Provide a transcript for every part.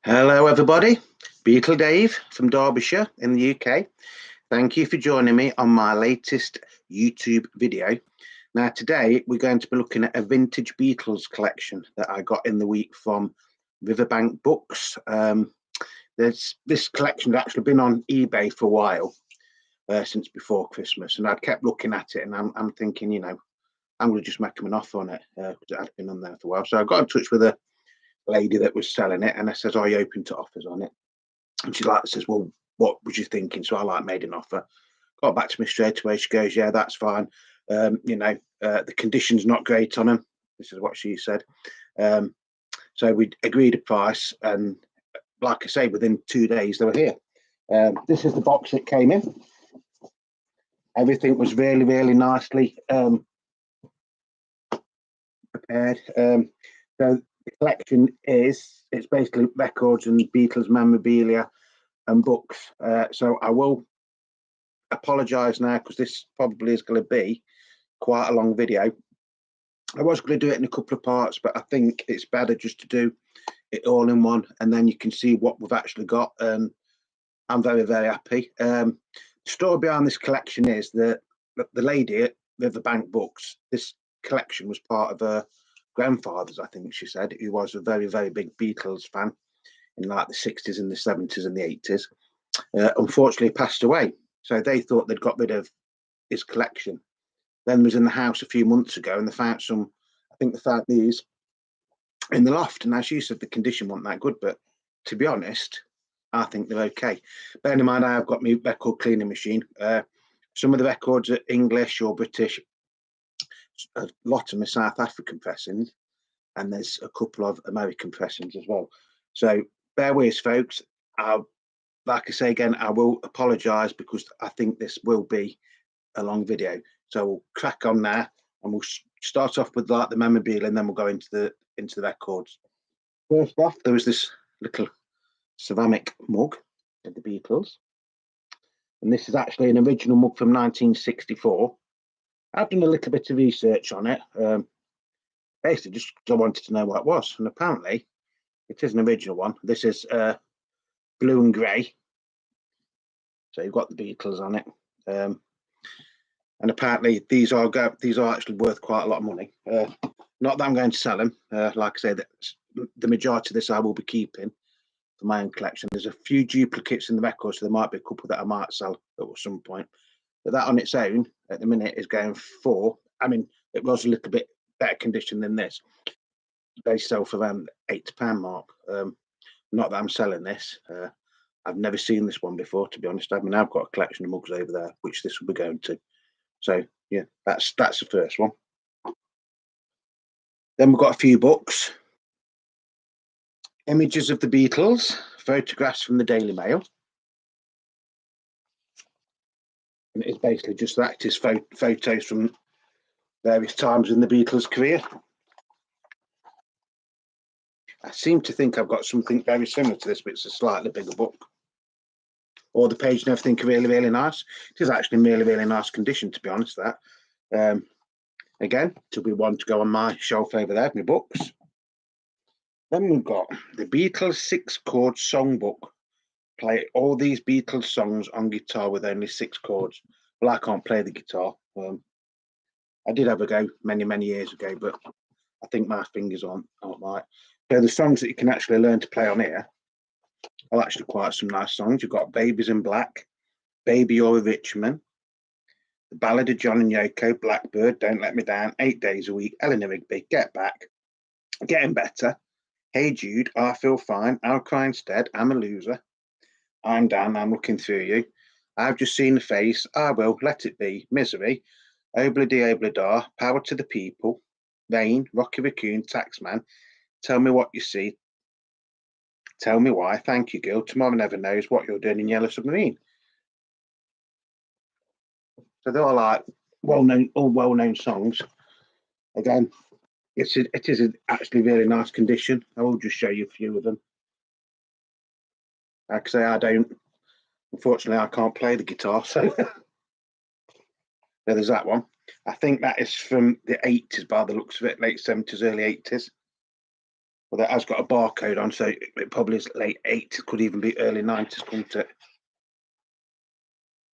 Hello, everybody. Beatle Dave from Derbyshire in the UK. Thank you for joining me on my latest YouTube video. Now, today we're going to be looking at a vintage Beatles collection that I got in the week from Riverbank Books. This collection had actually been on eBay for a while, since before Christmas, and I'd kept looking at it, and I'm thinking, I'm going to just make them an offer on it because it had been on there for a while. So I got in touch with a lady that was selling it, and I said, "Are you open to offers on it?" And she says, "Well, what was you thinking?" So I made an offer. Got back to me straight away. She goes, "Yeah, that's fine. The condition's not great on them." This is what she said. So we agreed a price, and like I say, within 2 days they were here. This is the box it came in. Everything was really, really nicely prepared. So the collection it's basically records and Beatles memorabilia and books. So I will apologise now because this probably is going to be quite a long video. I was going to do it in a couple of parts, but I think it's better just to do it all in one, and then you can see what we've actually got. And I'm very, very happy. The story behind this collection is that the lady at Riverbank Books, this collection was part of her grandfather's, I think she said, who was a very, very big Beatles fan in like the 60s and the 70s and the 80s. Unfortunately passed away, so they thought they'd got rid of his collection. Then was in the house a few months ago, and they found they found these in the loft, and as you said, the condition wasn't that good, but to be honest, I think they're okay. Bear in mind, I have got my record cleaning machine. Some of the records are English or British. A lot of them are South African pressings, and there's a couple of American pressings as well. So bear with us, folks. Like I say again, I will apologise because I think this will be a long video. So we'll crack on now, and we'll start off with like the memorabilia, and then we'll go into the records. First off, there was this little ceramic mug of the Beatles, and this is actually an original mug from 1964. I've done a little bit of research on it, basically just because I wanted to know what it was, and apparently it is an original one. This is blue and grey, so you've got the Beatles on it, and apparently these are actually worth quite a lot of money. Not that I'm going to sell them. Like I say, the majority of this I will be keeping for my own collection. There's a few duplicates in the record, so there might be a couple that I might sell at some point. But that on its own, at the minute, is going for. I mean, it was a little bit better condition than this. They sell for around £8 mark. Not that I'm selling this. I've never seen this one before, to be honest. I mean, I've got a collection of mugs over there, which this will be going to. So yeah, that's the first one. Then we've got a few books. Images of the Beatles, photographs from the Daily Mail. And it's basically just that. It is photos from various times in the Beatles' career. I seem to think I've got something very similar to this, but it's a slightly bigger book. All the pages and everything are really, really nice. It is actually in really, really nice condition, to be honest. That again, to be one to go on my shelf over there, my books. Then we've got the Beatles 6-chord songbook. Play all these Beatles songs on guitar with only 6 chords. Well, I can't play the guitar. I did have a go many, many years ago, but I think my fingers aren't right. So the songs that you can actually learn to play on here are actually quite some nice songs. You've got Babies in Black, Baby You're a Rich Man, The Ballad of John and Yoko, Blackbird, Don't Let Me Down, 8 Days a Week, Eleanor Rigby, Get Back, Getting Better, Hey Jude, I Feel Fine, I'll Cry Instead, I'm a Loser, I'm Down, I'm Looking Through You, I've Just Seen the Face, I Will, Let It Be, Misery, Obla-Dee Obla-Da, Power to the People, Rain, Rocky Raccoon, Taxman, Tell Me What You See, Tell Me Why, Thank You Girl, Tomorrow Never Knows, What You're Doing in Yellow Submarine. So they're all like well-known songs. Again, it is actually really nice condition. I will just show you a few of them. Like I say, unfortunately, I can't play the guitar, so there's that one. I think that is from the 80s by the looks of it, late 70s, early 80s. Well, that has got a barcode on, so it probably is late 80s, could even be early 90s, couldn't it?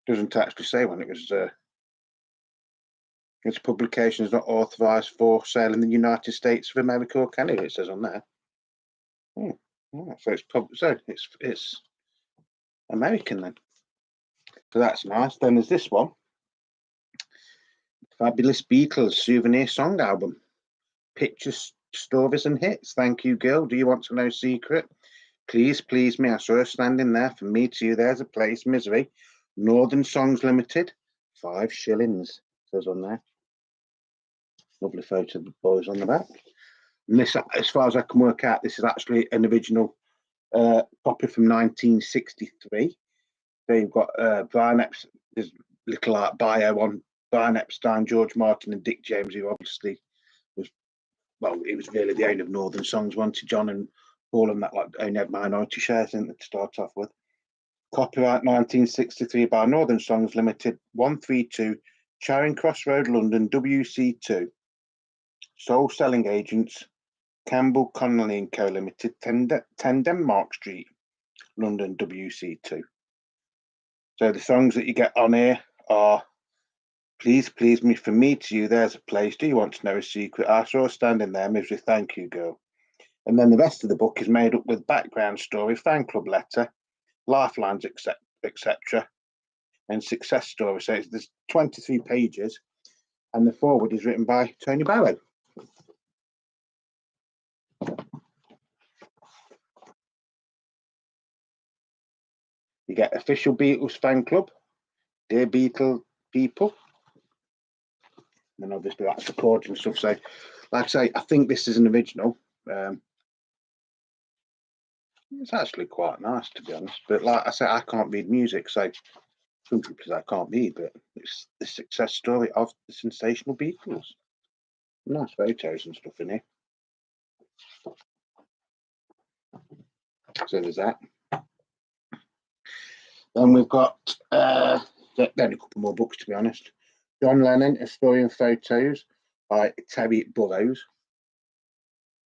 Doesn't actually say when it was. Its publication is not authorised for sale in the United States of America or Canada. It says on there. Oh, so it's American then. So that's nice. Then there's this one. Fabulous Beatles souvenir song album. Pictures, stories and hits. Thank you, girl. Do you want to know secret? Please, please me. I saw her standing there. From me to you, there's a place. Misery. Northern Songs Limited. 5 shillings. Says on there. Lovely photo of the boys on the back. And this, as far as I can work out, this is actually an original copy from 1963. So you've got Brian Epstein, there's little art bio on Brian Epstein, George Martin, and Dick James, who obviously was, well, he was really the owner of Northern Songs, wanted John and Paul and that, like, only had minority shares in it to start off with. Copyright 1963 by Northern Songs Limited, 132 Charing Cross Road, London, WC2. Sole selling agents, Campbell Connolly and Co Limited, 10 Denmark Street, London, WC2. So the songs that you get on here are Please, Please Me, From Me to You, There's a Place, Do You Want to Know a Secret, I Saw Her Standing There, Misery, Thank You, Girl. And then the rest of the book is made up with background story, fan club letter, lifelines, etc., and success story. So there's 23 pages, and the foreword is written by Tony Barrow. You get official Beatles fan club, dear Beatle people. And then obviously that's the chords and stuff. So, like I say, I think this is an original. It's actually quite nice, to be honest. But like I say, I can't read music, so simply because I can't read. But it's the success story of the sensational Beatles. Nice photos and stuff in here. So there's that. Then we've got then a couple more books, to be honest. John Lennon, A Story in Photos by Terry Burrows.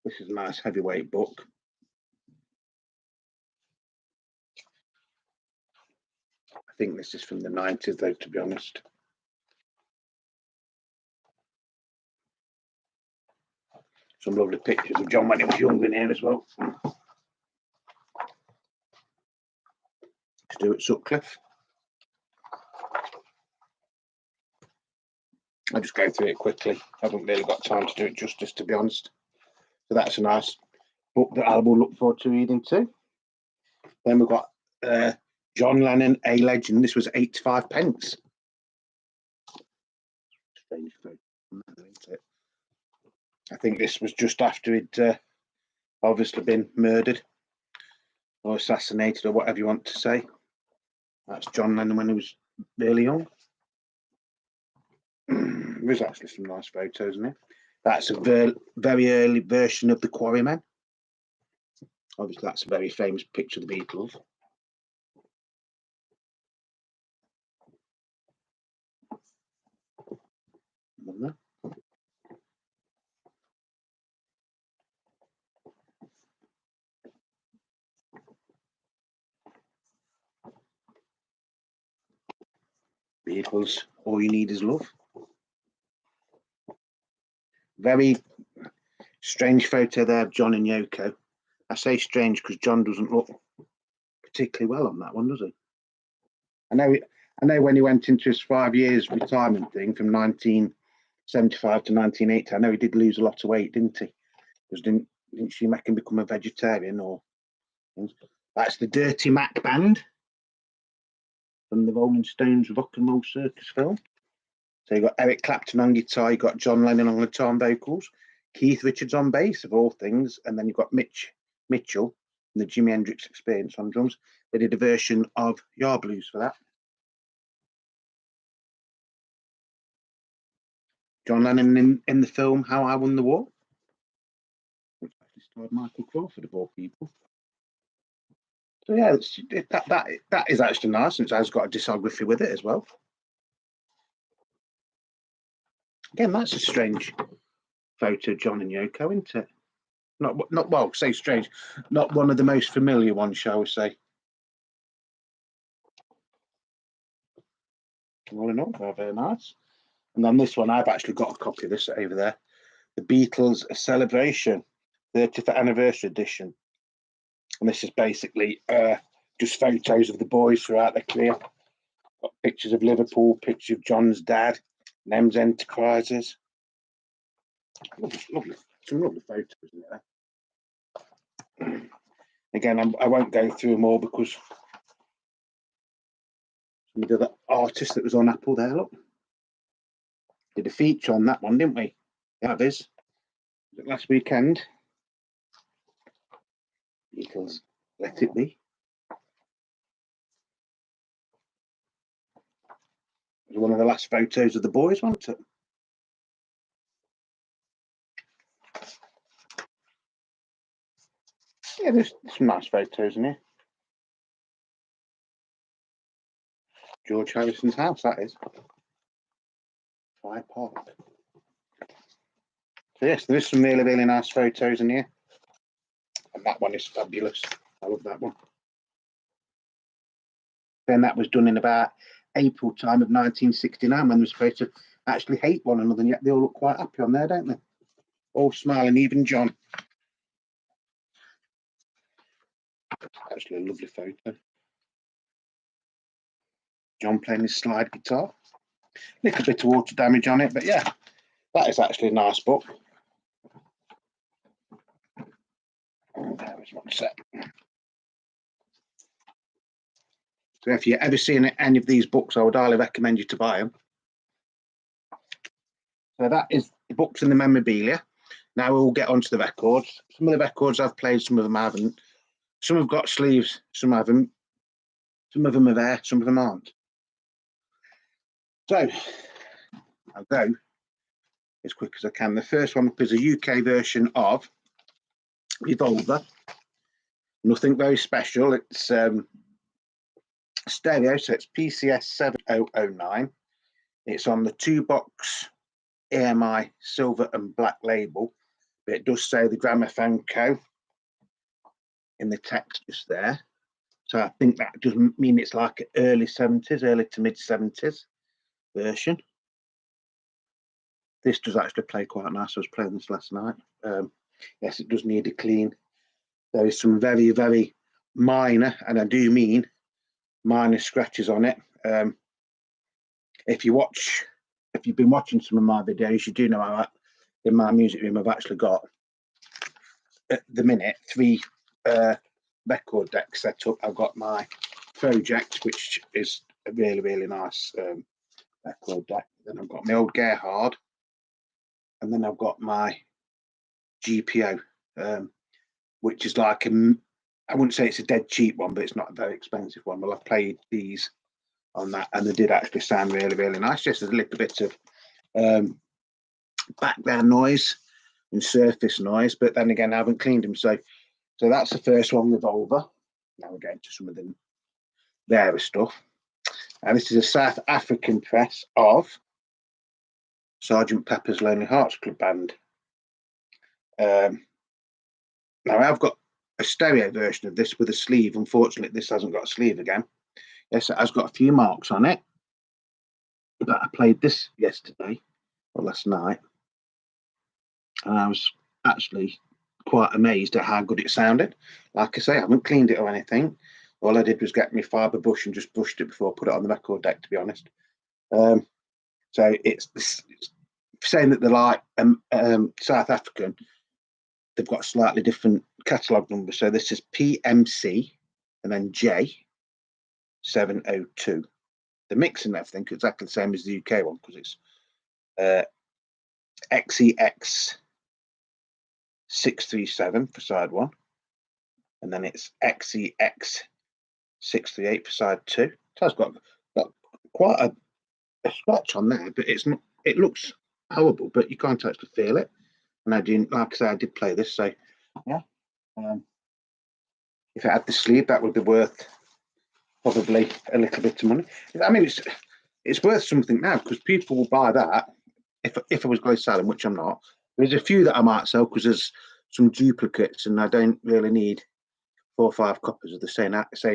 This is a nice heavyweight book. I think this is from the 90s, though, to be honest. Some lovely pictures of John when he was young in here as well. Stuart Sutcliffe. I'll just go through it quickly. I haven't really got time to do it justice, to be honest. So that's a nice book that I will look forward to reading too. Then we've got John Lennon, A Legend. This was 85 pence. Strange thing, isn't it? I think this was just after he'd obviously been murdered or assassinated or whatever you want to say. That's John Lennon when he was really young. There's actually some nice photos in it. That's a very early version of the Quarrymen. Obviously, that's a very famous picture of the Beatles. Beatles, All You Need Is Love. Very strange photo there of John and Yoko. I say strange because John doesn't look particularly well on that one, does he? I know when he went into his 5 years retirement thing from 1975 to 1980, I know he did lose a lot of weight, didn't he? Because didn't she make him become a vegetarian? Or that's the Dirty Mac Band from the Rolling Stones Rock and Roll Circus film. So you got Eric Clapton on guitar, you got John Lennon on guitar and vocals, Keith Richards on bass, of all things, and then you've got Mitchell and the Jimi Hendrix Experience on drums. They did a version of Yard Blues for that. John Lennon in the film How I Won the War, which actually starred Michael Crawford, of all people. So yeah, that is actually nice, and it has got a discography with it as well. Again, that's a strange photo of John and Yoko, isn't it? Not well, say strange, not one of the most familiar ones, shall we say. All in all, they're very nice. And then this one, I've actually got a copy of this over there. The Beatles Celebration 30th Anniversary Edition. And this is basically just photos of the boys throughout their career. Got pictures of Liverpool, picture of John's dad, Nems Enterprises. Lovely, some lovely photos in there. Again, I won't go through them all because some of the other artists that was on Apple there, look. Did a feature on that one, didn't we? Yeah, it is. Last weekend. Beatles, Let It Be. It was one of the last photos of the boys, wasn't it? Yeah, there's some nice photos in here. George Harrison's house, that is. Fry Park. So yes, there is some really, really nice photos in here. And that one is fabulous. I love that one. Then that was done in about April time of 1969 when they were supposed to actually hate one another, and yet they all look quite happy on there, don't they? All smiling, even John. Actually a lovely photo. John playing his slide guitar. Little bit of water damage on it, but yeah, that is actually a nice book. There is one set. So if you've ever seen any of these books, I would highly recommend you to buy them. So that is the books and the memorabilia. Now we'll get onto the records. Some of the records I've played, some of them I haven't. Some have got sleeves, some haven't. Some of them are there, some of them aren't. So I'll go as quick as I can. The first one is a UK version of Revolver. Nothing very special. It's stereo, so it's PCS 7009. It's on the 2-box EMI silver and black label, but it does say the Gramophone Co. in the text just there. So I think that doesn't mean it's like early 70s, early to mid 70s version. This does actually play quite nice. I was playing this last night. Yes, it does need a clean. There is some very, very minor, and I do mean minor scratches on it. If you've been watching some of my videos, you do know how in my music room I've actually got at the minute 3 record decks set up. I've got my Project, which is a really, really nice record deck. Then I've got my old Gerhard, and then I've got my GPO, which is like I wouldn't say it's a dead cheap one, but it's not a very expensive one. Well, I've played these on that, and they did actually sound really, really nice. Just a little bit of background noise and surface noise, but then again, I haven't cleaned them. So that's the first one, Revolver. Now we're getting to some of the rarer stuff. And this is a South African press of Sergeant Pepper's Lonely Hearts Club Band. Now I've got a stereo version of this with a sleeve. Unfortunately, this hasn't got a sleeve again. Yes, it has got a few marks on it. But I played this yesterday or last night, and I was actually quite amazed at how good it sounded. Like I say, I haven't cleaned it or anything. All I did was get my fibre brush and just brushed it before I put it on the record deck, to be honest. So it's saying that they're like South African. They've got a slightly different catalogue number. So this is PMC and then J702. The mix and everything is exactly the same as the UK one because it's XEX 637 for side 1, and then it's XEX 638 for side 2. So it's got quite a scratch on there, but it's not. It looks horrible, but you can't actually feel it. And I didn't, like I say, I did play this, so yeah. If it had the sleeve, that would be worth probably a little bit of money. I mean, it's worth something now because people will buy that. If I was going to sell them, which I'm not, there's a few that I might sell because there's some duplicates, and I don't really need 4 or 5 copies of the same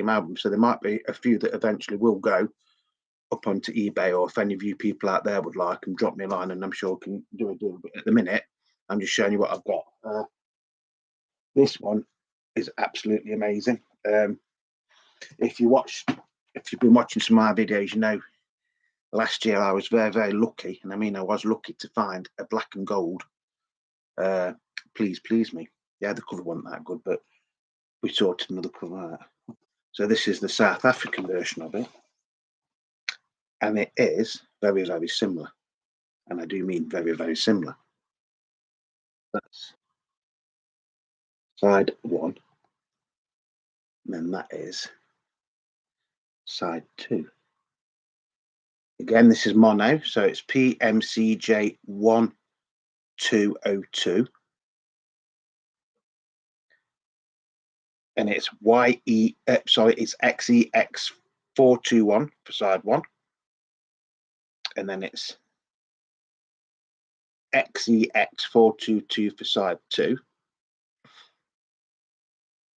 album. So there might be a few that eventually will go up onto eBay, or if any of you people out there would like them, drop me a line and I'm sure I can do a deal. But at the minute, I'm just showing you what I've got. This one is absolutely amazing. If you've been watching some of my videos, you know, last year I was very, very lucky, and I mean I was lucky to find a black and gold. Please Please Me. Yeah, the cover wasn't that good, but we sorted another cover out. So this is the South African version of it, and it is very, very similar, and I do mean very, very similar. That's side 1, and then that is side 2. Again, this is mono, so it's PMCJ 1202, and it's it's XEX 421 for side 1, and then it's XEX 422 for side 2.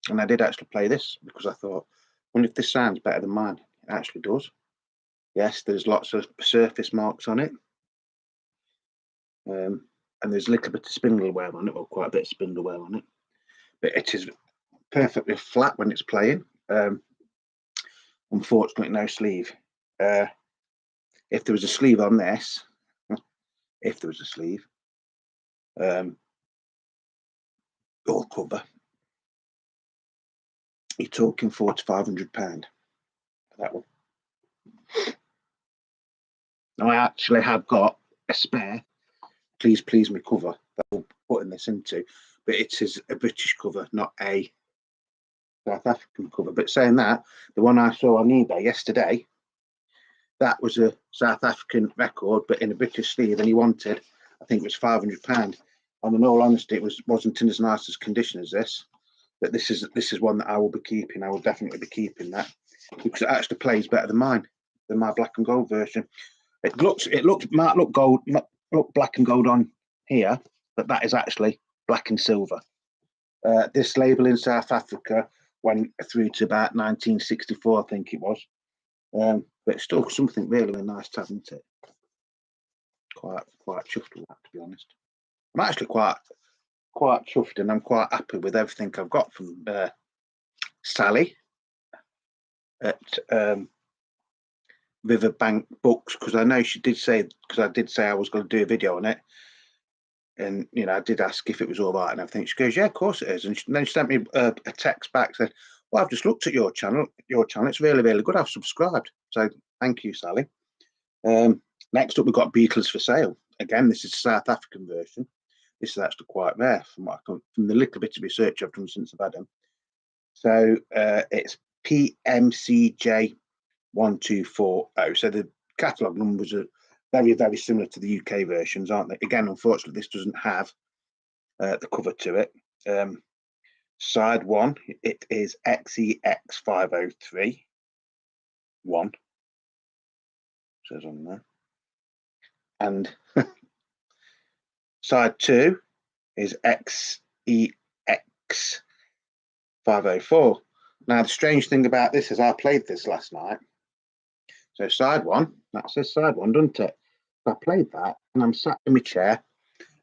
And I did actually play this because I thought, I wonder if this sounds better than mine. It actually does. Yes, there's lots of surface marks on it. And there's a little bit of spindle wear on it, or quite a bit of spindle wear on it. But it is perfectly flat when it's playing. Unfortunately, no sleeve. If there was a sleeve on this, if there was a sleeve, or cover, you're talking £400 to £500 for that one. Now I actually have got a spare Please Please Me cover that I'm putting this into, but it is a British cover, not a South African cover. But saying that, the one I saw on eBay yesterday, that was a South African record, but in a British sleeve, and he wanted, I think it was £500. And in all honesty, it wasn't in as nice as condition as this. But this is one that I will be keeping. I will definitely be keeping that because it actually plays better than mine, than my black and gold version. It might look gold, look black and gold on here, but that is actually black and silver. This label in South Africa went through to about 1964, I think it was. But it's still something really, really nice to have, isn't it? Quite chuffed with that, to be honest. I'm actually quite chuffed, and I'm quite happy with everything I've got from Sally at Riverbank Books, because I know she did say, because I did say I was going to do a video on it, and you know I did ask if it was all right and everything. She goes, yeah, of course it is. And then she sent me a text back, said, well, I've just looked at your channel, it's really, really good, I've subscribed. So thank you, Sally. Next up, we've got Beatles for Sale. Again, this is a South African version. This is actually quite rare from the little bit of research I've done since I've had them. So it's PMCJ 1240. So the catalogue numbers are very, very similar to the UK versions, aren't they? Again, unfortunately, this doesn't have the cover to it. Side 1, it is XEX 503 1. Says on there. And side 2 is XEX 504. Now, the strange thing about this is I played this last night. So side 1, that says side 1, doesn't it? I played that and I'm sat in my chair.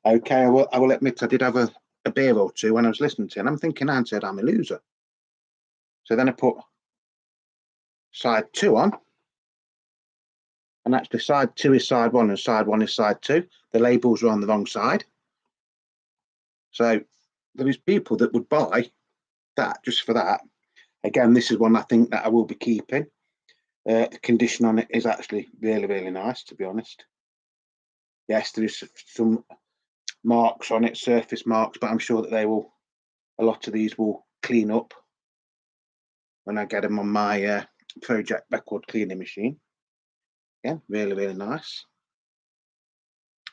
Okay, I will admit I did have a beer or two when I was listening to it. And I'm thinking, I said I'm a loser. So then I put side 2 on. And actually side 2 is side 1 and side 1 is side 2. The labels are on the wrong side. So there is people that would buy that just for that. Again, this is one I think that I will be keeping. The condition on it is actually really, really nice, to be honest. Yes, there is some marks on it, surface marks, but I'm sure that a lot of these will clean up when I get them on my project record cleaning machine. Yeah, really, really nice.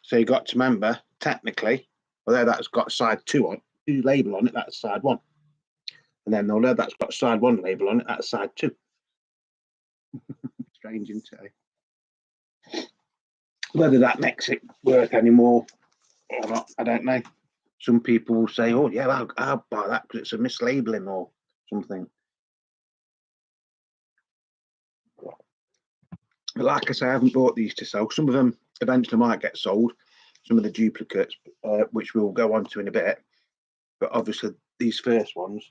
So you got to remember, technically, although that's got side 2 on, 2 label on it, that's side 1. And then although that's got side 1 label on it, that's side 2. Strange, isn't it? Whether that makes it work anymore or not, I don't know. some people will say, oh yeah, I'll buy that because it's a mislabeling or something. But like I say, I haven't bought these to sell. Some of them eventually might get sold, some of the duplicates, which we'll go on to in a bit. But obviously these first ones.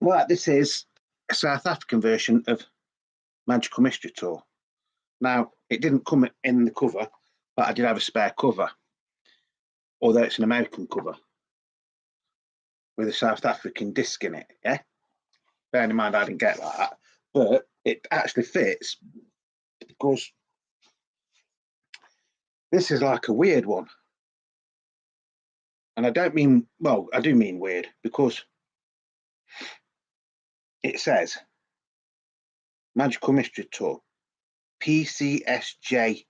Well, this is a South African version of Magical Mystery Tour. Now, it didn't come in the cover, but I did have a spare cover, although it's an American cover with a South African disc in it, yeah? Bearing in mind I didn't get that, but it actually fits because this is like a weird one. And I don't mean, well, I do mean weird because it says Magical Mystery Tour, PCSJ,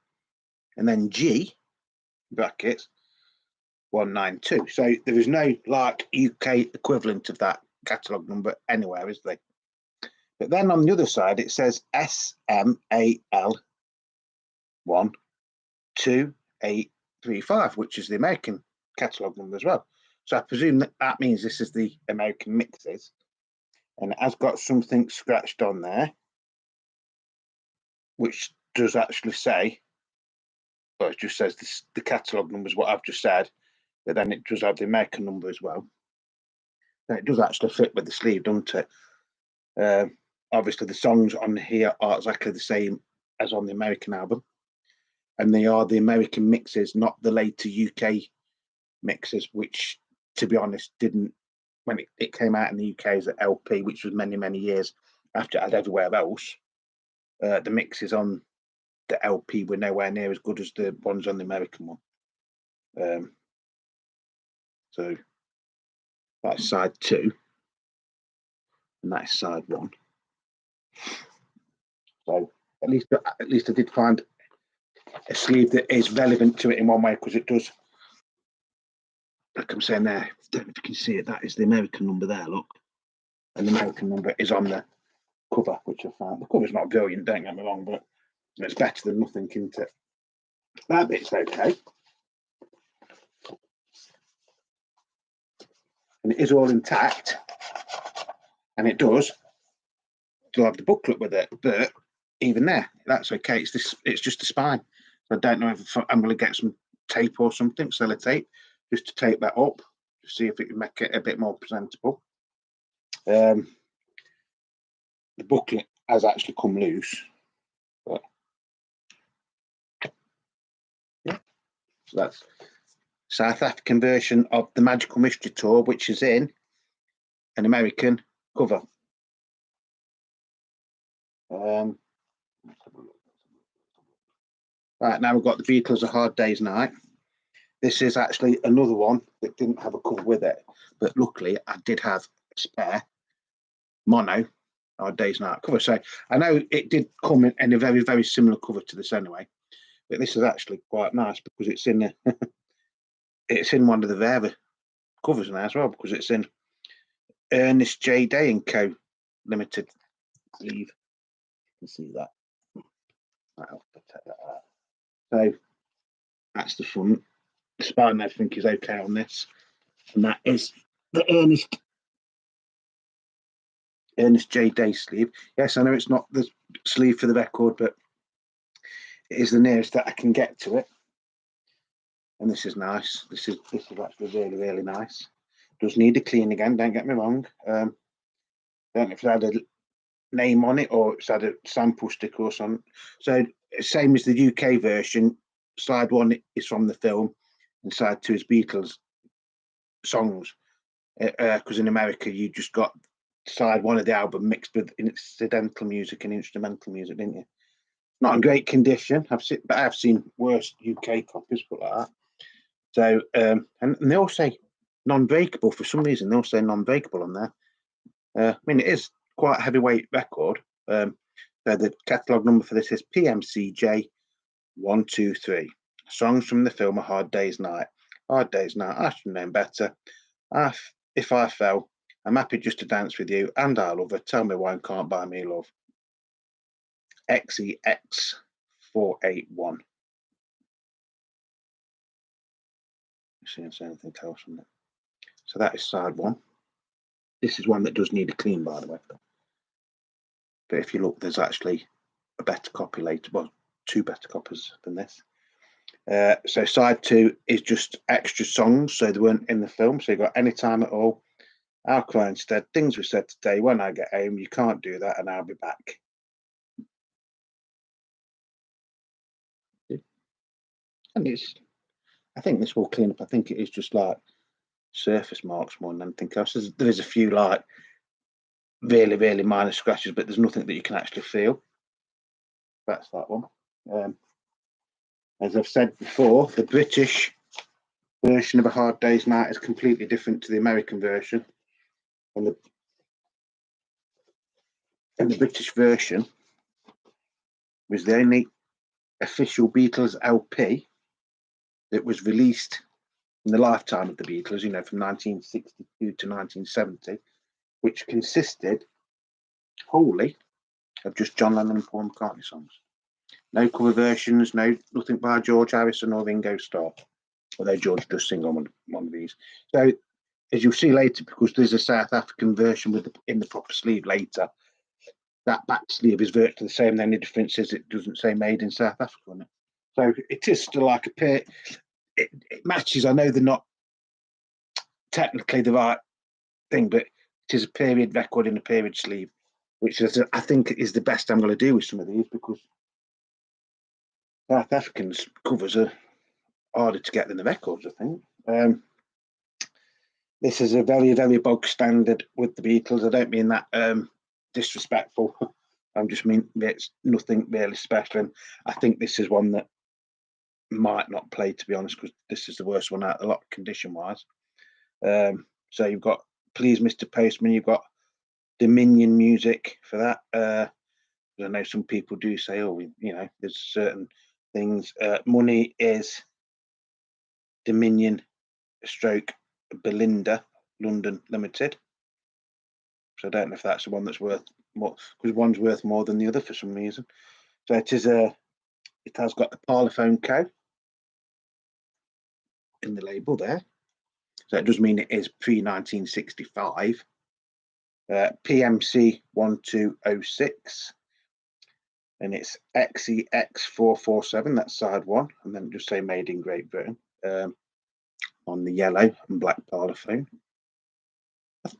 and then G, brackets, 192. So there is no like UK equivalent of that catalogue number anywhere, is there? But then on the other side, it says SMAL 12835, which is the American catalogue number as well. So I presume that means this is the American mixes. And it has got something scratched on there, which does actually say, well, it just says this, the catalogue number is what I've just said, but then it does have the American number as well. And it does actually fit with the sleeve, doesn't it? Obviously, the songs on here are exactly the same as on the American album, and they are the American mixes, not the later UK mixes, which, to be honest, didn't, when it came out in the UK as an LP, which was many, many years after it had everywhere else, the mixes on the LP were nowhere near as good as the ones on the American one. So that's side 2, and that's side 1. So at least I did find a sleeve that is relevant to it in one way, because it does, like I'm saying there, I don't know if you can see it, that is the American number there, look. And the American number is on the cover, which I found. The cover's not brilliant, don't get me wrong, but it's better than nothing, isn't it? That bit's okay. And it is all intact. And it does still have the booklet with it, but even there, that's okay. It's just the spine. So I don't know if I'm going to get some tape or something, sellotape, just to tape that up, to see if it can make it a bit more presentable. The booklet has actually come loose, but yeah. So that's South African version of the Magical Mystery Tour, which is in an American cover. Right, now we've got the Beatles, A Hard Day's Night. This is actually another one that didn't have a cover with it, but luckily I did have a spare mono Hard Day's Night cover. So I know it did come in a very, very similar cover to this anyway, but this is actually quite nice because it's in it's in one of the rarer covers now as well, because it's in Ernest J. Day and Co. Limited sleeve. You can see that. I'll take that out. So that's the front. The spine, I think, is okay on this, and that is the Ernest J. Day sleeve. Yes, I know it's not the sleeve for the record, but it is the nearest that I can get to it. And this is nice. This is actually really, really nice. Does need a clean again, don't get me wrong. Don't know if it had a name on it or it's had a sample sticker or something. So same as the UK version, side 1 is from the film and side 2 is Beatles songs. Because in America you just got side 1 of the album mixed with incidental music and instrumental music, didn't you? Not in great condition. But I've seen worse UK copies, but like that. So and they all say non-breakable for some reason. They all say non-breakable on there. I mean, it is quite a heavyweight record. So the catalogue number for this is PMCJ 123. Songs from the film A Hard Day's Night. Hard Day's Night. I should know better. If I fell, I'm happy just to dance with you, and I love her. Tell me why you can't buy me love. XEX481. see anything else on it. So that is side one. This is one that does need a clean, by the way. But if you look, there's actually a better copy later. Well, two better copies than this. So side two is just extra songs, so they weren't in the film. So you've got Any Time at All, I'll Cry Instead, Things We Said Today, When I Get Home, You Can't Do That, and I'll Be Back. And I think this will clean up. I think it is just like surface marks more than anything else. There is a few like really, really minor scratches, but there's nothing that you can actually feel. That's that one. As I've said before, the British version of A Hard Day's Night is completely different to the American version. And the British version was the only official Beatles LP that was released in the lifetime of the Beatles, you know, from 1962 to 1970, which consisted wholly of just John Lennon and Paul McCartney songs. No cover versions, nothing by George Harrison or Ringo Starr, although George does sing on one of these. So, as you'll see later, because there's a South African version in the proper sleeve later, that back sleeve is virtually the same. The only difference is it doesn't say made in South Africa on it. So it is still like a pair. It matches. I know they're not technically the right thing, but it is a period record in a period sleeve, which is, I think, is the best I'm going to do with some of these, because South Africans covers are harder to get than the records, I think. This is a very, very bog standard with the Beatles. I don't mean that disrespectful. I just mean it's nothing really special. And I think this is one that might not play, to be honest, because this is the worst one out of the lot, condition-wise. So you've got Please Mr. Postman, you've got Dominion music for that. I know some people do say, oh, you know, there's certain things. Money is Dominion stroke Belinda London Limited. So I don't know if that's the one that's worth more, because one's worth more than the other for some reason. So it has got the Parlophone Co. in the label there. So it does mean it is pre-1965. PMC 1206. And it's XEX447, that's side one. And then just say made in Great Britain on the yellow and black Parlophone.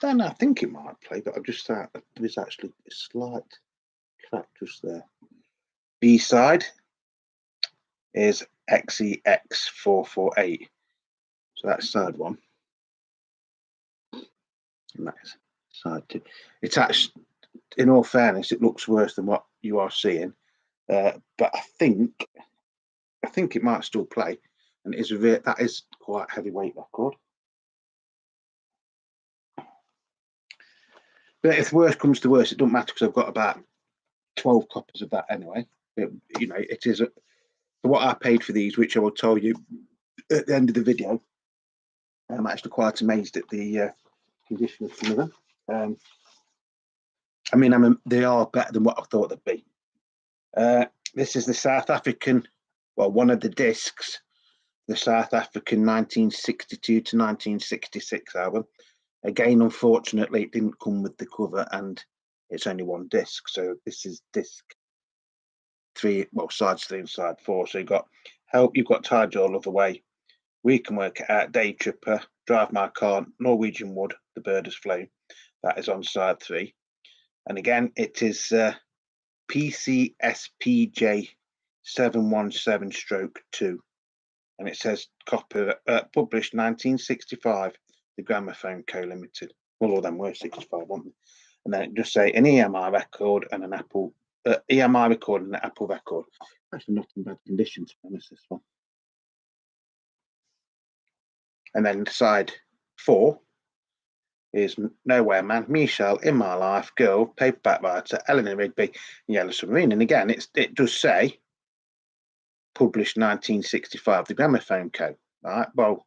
I think it might play, but I've just thought there's actually a slight crack just there. B side is XEX448. So that's side one. And that's side two. It's actually, in all fairness, it looks worse than what you are seeing. But I think it might still play. And that is quite a heavyweight record. But if worse comes to worse, it doesn't matter, because I've got about 12 copies of that anyway. You know, it is for what I paid for these, which I will tell you at the end of the video. I'm actually quite amazed at the condition of some of them. I mean, they are better than what I thought they'd be. This is the South African, well, one of the discs, the South African 1962 to 1966 album. Again, unfortunately, it didn't come with the cover, and it's only one disc. So this is disc 3, well, sides 3 and side 4. So you've got Help, you've got Tide Your Love Away, We Can Work It Out, Day Tripper, Drive My Car, Norwegian Wood, The Bird Has Flown. That is on side 3. And again, it is PCSPJ 717-2. And it says published 1965, the Gramophone Co. Limited. Well, all them were 65, weren't they? And then it just say an EMI record and an Apple EMI record and an Apple record. Actually, not in bad condition, to be honest, this one. And then side 4 is Nowhere Man, Michelle, In My Life, Girl, Paperback Writer, Eleanor Rigby, Yellow Submarine. And again, it does say published 1965, the Gramophone Co. Right? Well,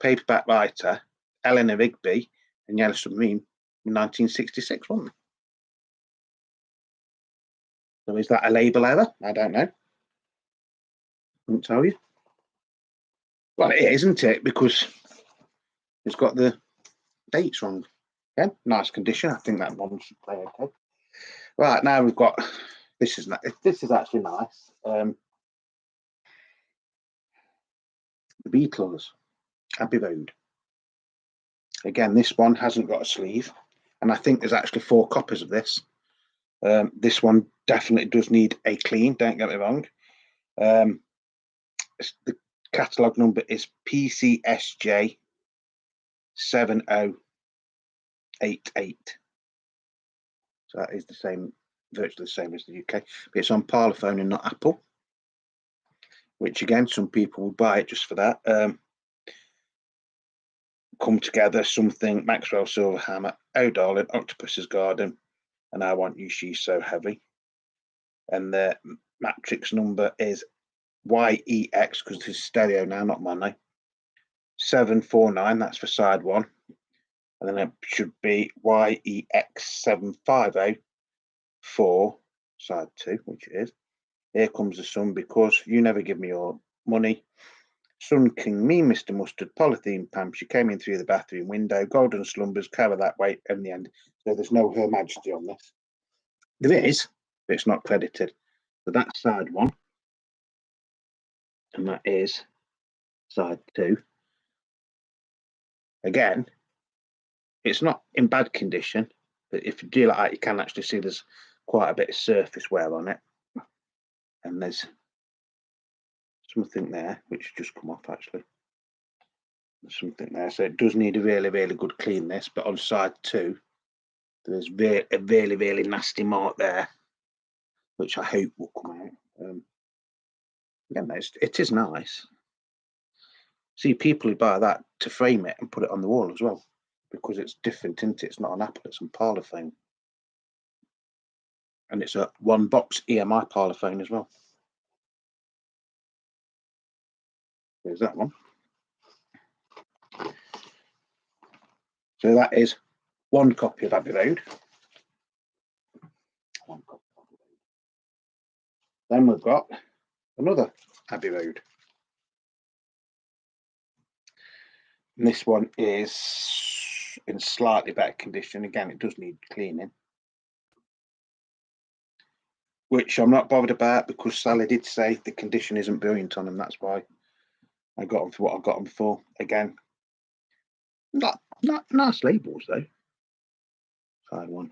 Paperback Writer, Eleanor Rigby, and Yellow Submarine in 1966, wasn't it? So is that a label error? I don't know. I won't tell you. Well, it is, isn't it? Because it's got the dates wrong. Yeah, nice condition. I think that one should play okay. Right, now we've got this is actually nice. The Beatles, Abbey Road. Again, this one hasn't got a sleeve, and I think there's actually 4 copies of this. This one definitely does need a clean. Don't get me wrong. The catalogue number is PCSJ 7088. So that is the same, virtually the same as the UK. But it's on Parlophone and not Apple. Which again, some people will buy it just for that. Come Together, Something, Maxwell Silverhammer, Oh Darling, Octopus's Garden, and I Want You, She's So Heavy. And the matrix number is YEX, because this is stereo now, not mono. 749, that's for side 1. And then it should be YEX 750 for side 2, which it is. Here Comes the Sun, Because You Never Give Me Your Money. Sun King, Me, Mr. Mustard, Polythene Pam, She Came In Through the Bathroom Window, Golden Slumbers, Carry That Way, and the end. So there's no Her Majesty on this. There is, but it's not credited. So that's side 1. And that is side 2. Again, it's not in bad condition, but if you do like that, you can actually see there's quite a bit of surface wear on it. And there's something there, which just come off actually. There's something there. So it does need a really, really good clean this, but on side 2, there's a really, really nasty mark there, which I hope will come out. Again, it is nice. See people who buy that to frame it and put it on the wall as well, because it's different, isn't it? It's not an Apple, it's on Parlophone. And it's a 1-box EMI Parlophone as well. There's that one. So that is 1 copy of Abbey Road. 1 copy of Abbey Road. Then we've got another Abbey Road. And this one is in slightly better condition. Again, it does need cleaning, which I'm not bothered about, because Sally did say the condition isn't brilliant on them. That's why I got them for what I got them for. Again, not nice labels though. Side 1,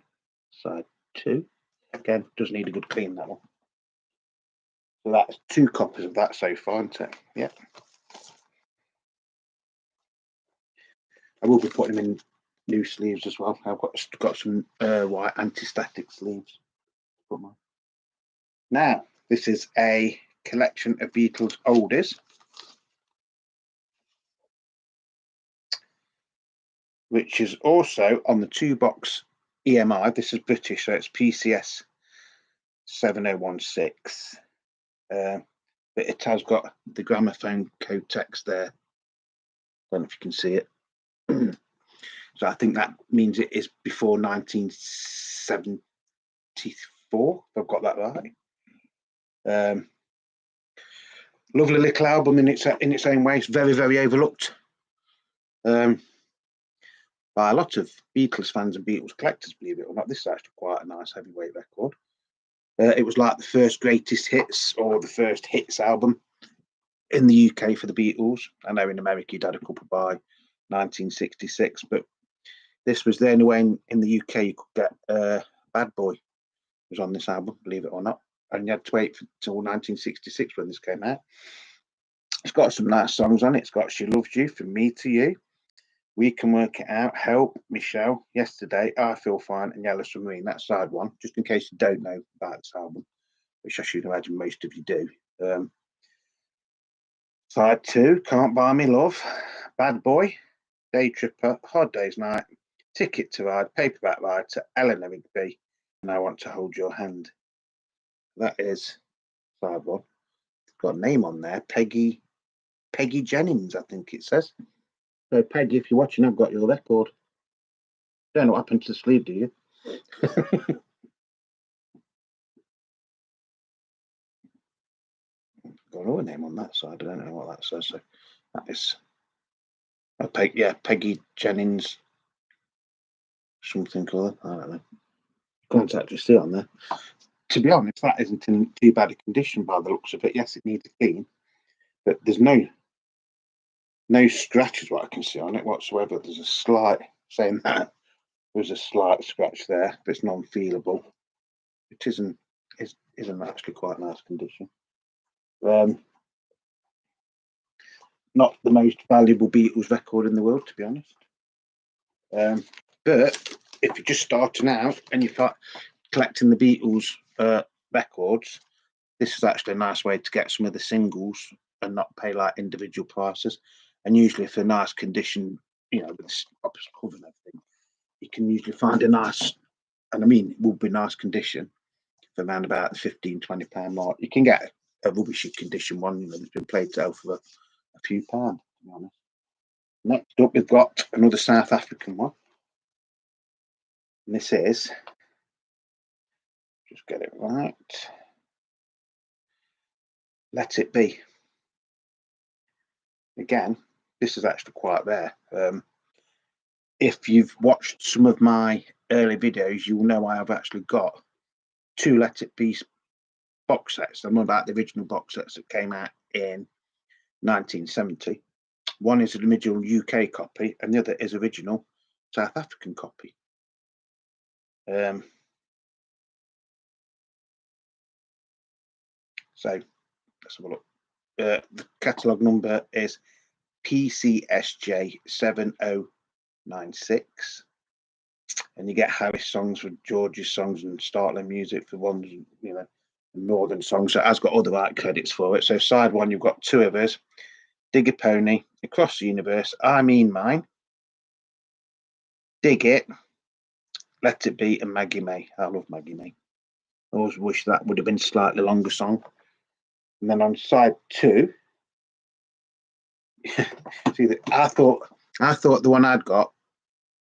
side 2. Again, does need a good clean, that one. So that's 2 copies of that so far, isn't it? Yeah. I will be putting them in new sleeves as well. I've got some white anti-static sleeves. Now, this is a collection of Beatles oldies, which is also on the 2-box EMI. This is British, so it's PCS 7016. But it has got the gramophone code text there. I don't know if you can see it. So I think that means it is before 1974, if I've got that right. Lovely little album in its own way. It's very, very overlooked by a lot of Beatles fans and Beatles collectors, believe it or not. This is actually quite a nice heavyweight record. It was like the first greatest hits, or the first hits album in the UK for the Beatles. I know in America you'd had a couple by 1966, but this was the only way in the UK you could get Bad Boy was on this album, believe it or not. And you had to wait till 1966 when this came out. It's got some nice songs on it. It's got She Loves You, From Me to You, We Can Work It Out, Help, Michelle, Yesterday, I Feel Fine, and Yellow Submarine. That's side 1, just in case you don't know about this album, which I should imagine most of you do. Side 2, Can't Buy Me Love, Bad Boy, Day Tripper, Hard Day's Night, Ticket to Ride, Paperback Writer, Eleanor Rigby, and I Want to Hold Your Hand. That is side 1. It's got a name on there, Peggy Jennings, I think it says. So Peggy, if you're watching, I've got your record. Don't know what happened to the sleeve, do you? Got another name on that side. I don't know what that says. So That is, Peggy Jennings, something or other. I don't know. Can't actually see on there. To be honest, that isn't in too bad a condition by the looks of it. Yes, it needs a clean, but there's no scratches what I can see on it whatsoever. There's a slight, saying that, there's a slight scratch there, but it's non-feelable. It isn't actually quite nice condition. Not the most valuable Beatles record in the world, to be honest. But if you're just starting out and you're collecting the Beatles records, this is actually a nice way to get some of the singles and not pay like individual prices. And usually, for nice condition, with the opposite cover and everything, you can usually find a nice, and I mean, it will be nice condition for around about the £15-20 mark. You can get a rubbishy condition one that's been played to for a few pounds, to be honest. Next up, we've got another South African one. And this is, just get it right, Let It Be. Again, this is actually quite rare. If you've watched some of my early videos, you'll know I have actually got 2 Let It Be box sets. I'm about the original box sets that came out in 1970. One is an original UK copy, and the other is original South African copy. So let's have a look. The catalogue number is PCSJ 7096, and you get Harris songs for George's songs and Startling music for ones, Northern songs. So it has got other art credits for it. So side one, you've got 2 of us: Dig a Pony, Across the Universe, I Mean Mine, Dig It, Let It Be, and Maggie May. I love Maggie May. I always wish that would have been a slightly longer song. And then on side 2, see, I thought the one I'd got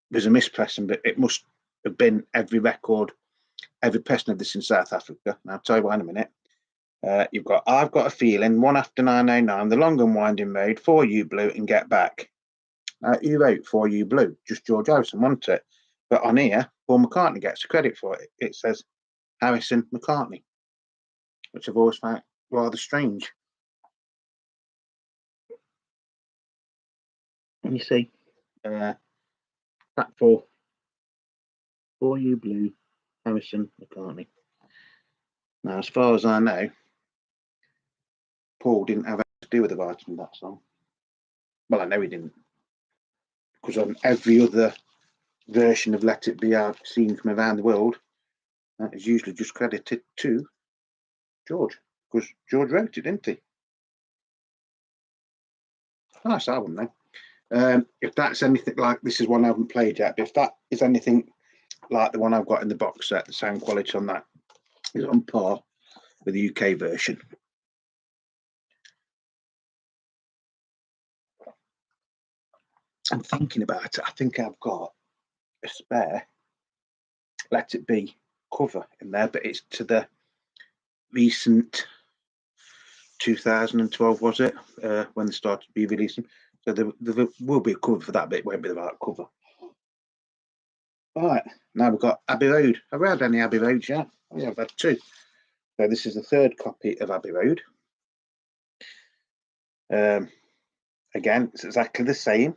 was a mispressing, but it must have been every pressing of this in South Africa. And I'll tell you why in a minute. You've got I've Got a Feeling, One After 909, The Long and Winding Road, For You Blue, and Get Back. Who wrote For You Blue? Just George Harrison, wasn't it? But on here, Paul McCartney gets the credit for it. It says Harrison McCartney, which I've always found rather strange. Let me see. Track 4, For You Blue, Harrison McCartney. Now, as far as I know, Paul didn't have anything to do with the writing of that song. Well, I know he didn't, because on every other version of Let It Be I've seen from around the world, that is usually just credited to George, because George wrote it, didn't he? Nice album, though. If that's anything like, this is one I haven't played yet, but if that is anything like the one I've got in the box set, the sound quality on that is on par with the UK version. I'm thinking about it. I think I've got a spare Let It Be cover in there, but it's to the recent 2012, was it, when they started to be releasing. So there will be a cover for that, but it won't be the right cover. All right, now we've got Abbey Road. Have we had any Abbey Roads yet? Oh, yeah, I've had 2. So this is the 3rd copy of Abbey Road. Again, it's exactly the same.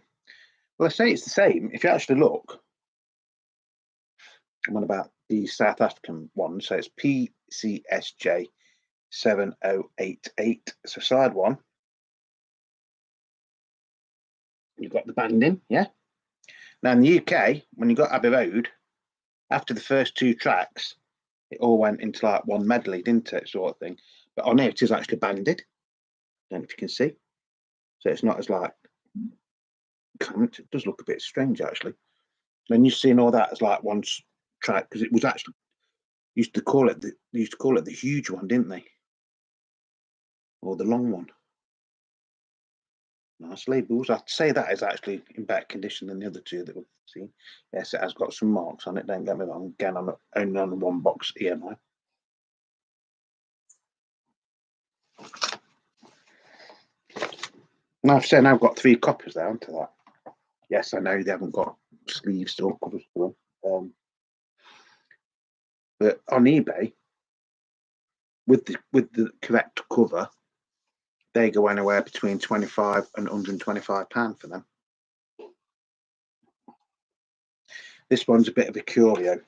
Well, I say it's the same. If you actually look, I'm on about the South African one. So it's PCSJ 7088. So side 1, you've got the banding, yeah. Now in the UK, when you got Abbey Road, after the first 2 tracks, it all went into like one medley, didn't it, sort of thing. But on here, it is actually banded. I don't know if you can see. So it's not as like, it does look a bit strange actually. Then you're seeing all that as like one track, because it was actually they used to call it the huge one, didn't they? Or the long one. Nice labels. I'd say that is actually in better condition than the other 2 that we've seen. Yes, it has got some marks on it, don't get me wrong. Again, I'm only on one box here now. And I've said I've got 3 copies there onto that. Yes, I know they haven't got sleeves or covers to them. But on eBay, with the correct cover, they go anywhere between £25 and £125 for them. This one's a bit of a curio,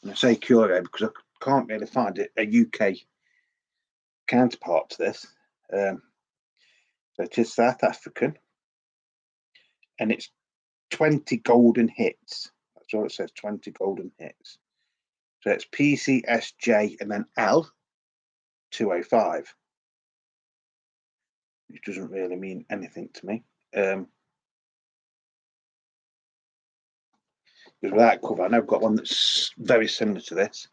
and I say curio because I can't really find a UK counterpart to this. So it is South African, and it's 20 golden hits. That's all it says, 20 golden hits. So it's PCSJ and then L 205, which doesn't really mean anything to me. Because with that cover, I know I've got one that's very similar to this.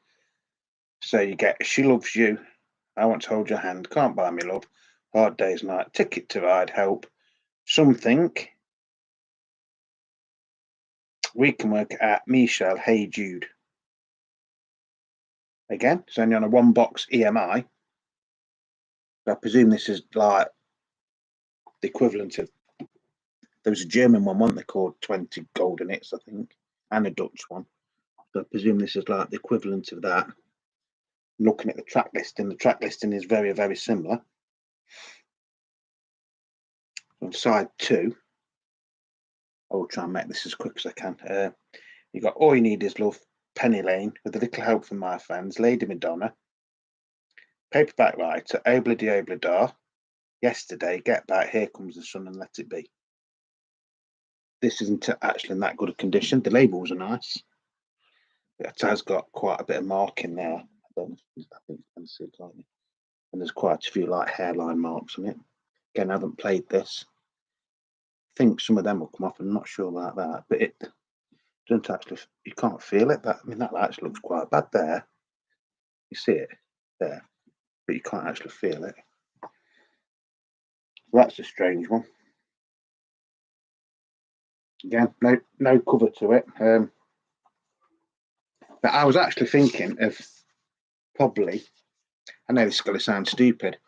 So you get She Loves You, I Want to Hold Your Hand, Can't Buy Me Love, Hard Day's Night, Ticket to Ride, Help, Something, We Can Work At, Michelle, Hey Jude. Again, it's only on a 1-box EMI. So I presume this is like the equivalent of, there was a German one, wasn't there, called 20 Golden Hits, I think, and a Dutch one. So I presume this is like the equivalent of that. Looking at the track listing is very, very similar. On side 2, I will try and make this as quick as I can. You got All You Need Is Love, Penny Lane, With a Little Help from My Friends, Lady Madonna, Paperback Writer, Obladi Oblada, Yesterday, Get Back, Here Comes the Sun, and Let It Be. This isn't actually in that good a condition. The labels are nice. It has got quite a bit of marking there. I think you can see it, can't you? And there's quite a few like hairline marks on it. Again, I haven't played this. I think some of them will come off. I'm not sure about that, but it doesn't actually. You can't feel it. That actually looks quite bad there. You see it there, but you can't actually feel it. So that's a strange one. Again, no cover to it. But I was actually thinking of probably. I know this is going to sound stupid.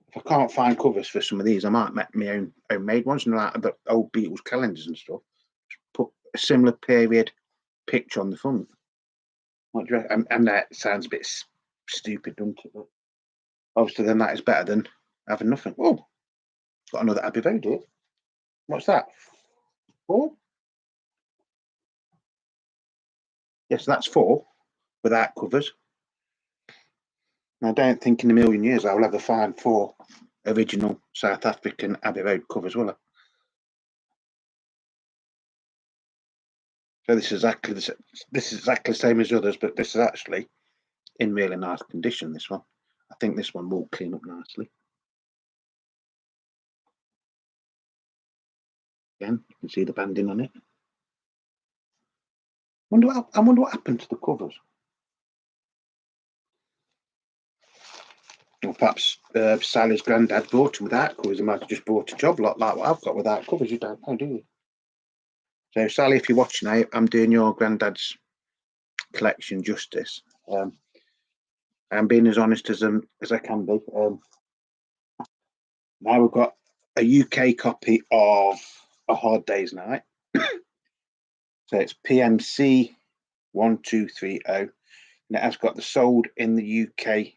If I can't find covers for some of these, I might make my own homemade ones, and like the old Beatles calendars and stuff. Put a similar period picture on the front. What do you reckon? And that sounds a bit stupid, doesn't it? But obviously, then that is better than having nothing. Oh, got another Abbey Road here. What's that? 4? Yes, that's 4 without covers. I don't think in a million years I'll ever find 4 original South African Abbey Road covers, will I? So this is exactly the same as the others, but this is actually in really nice condition. This one, I think this one will clean up nicely. Again, you can see the banding on it. I wonder what happened to the covers. Or perhaps Sally's granddad bought them without covers. He might have just bought a job lot like what I've got without covers. You don't know, do you? So Sally, if you're watching now, I'm doing your granddad's collection justice. I'm being as honest as I can be. Now we've got a UK copy of A Hard Day's Night. So it's PMC 1230, and it has got the sold in the UK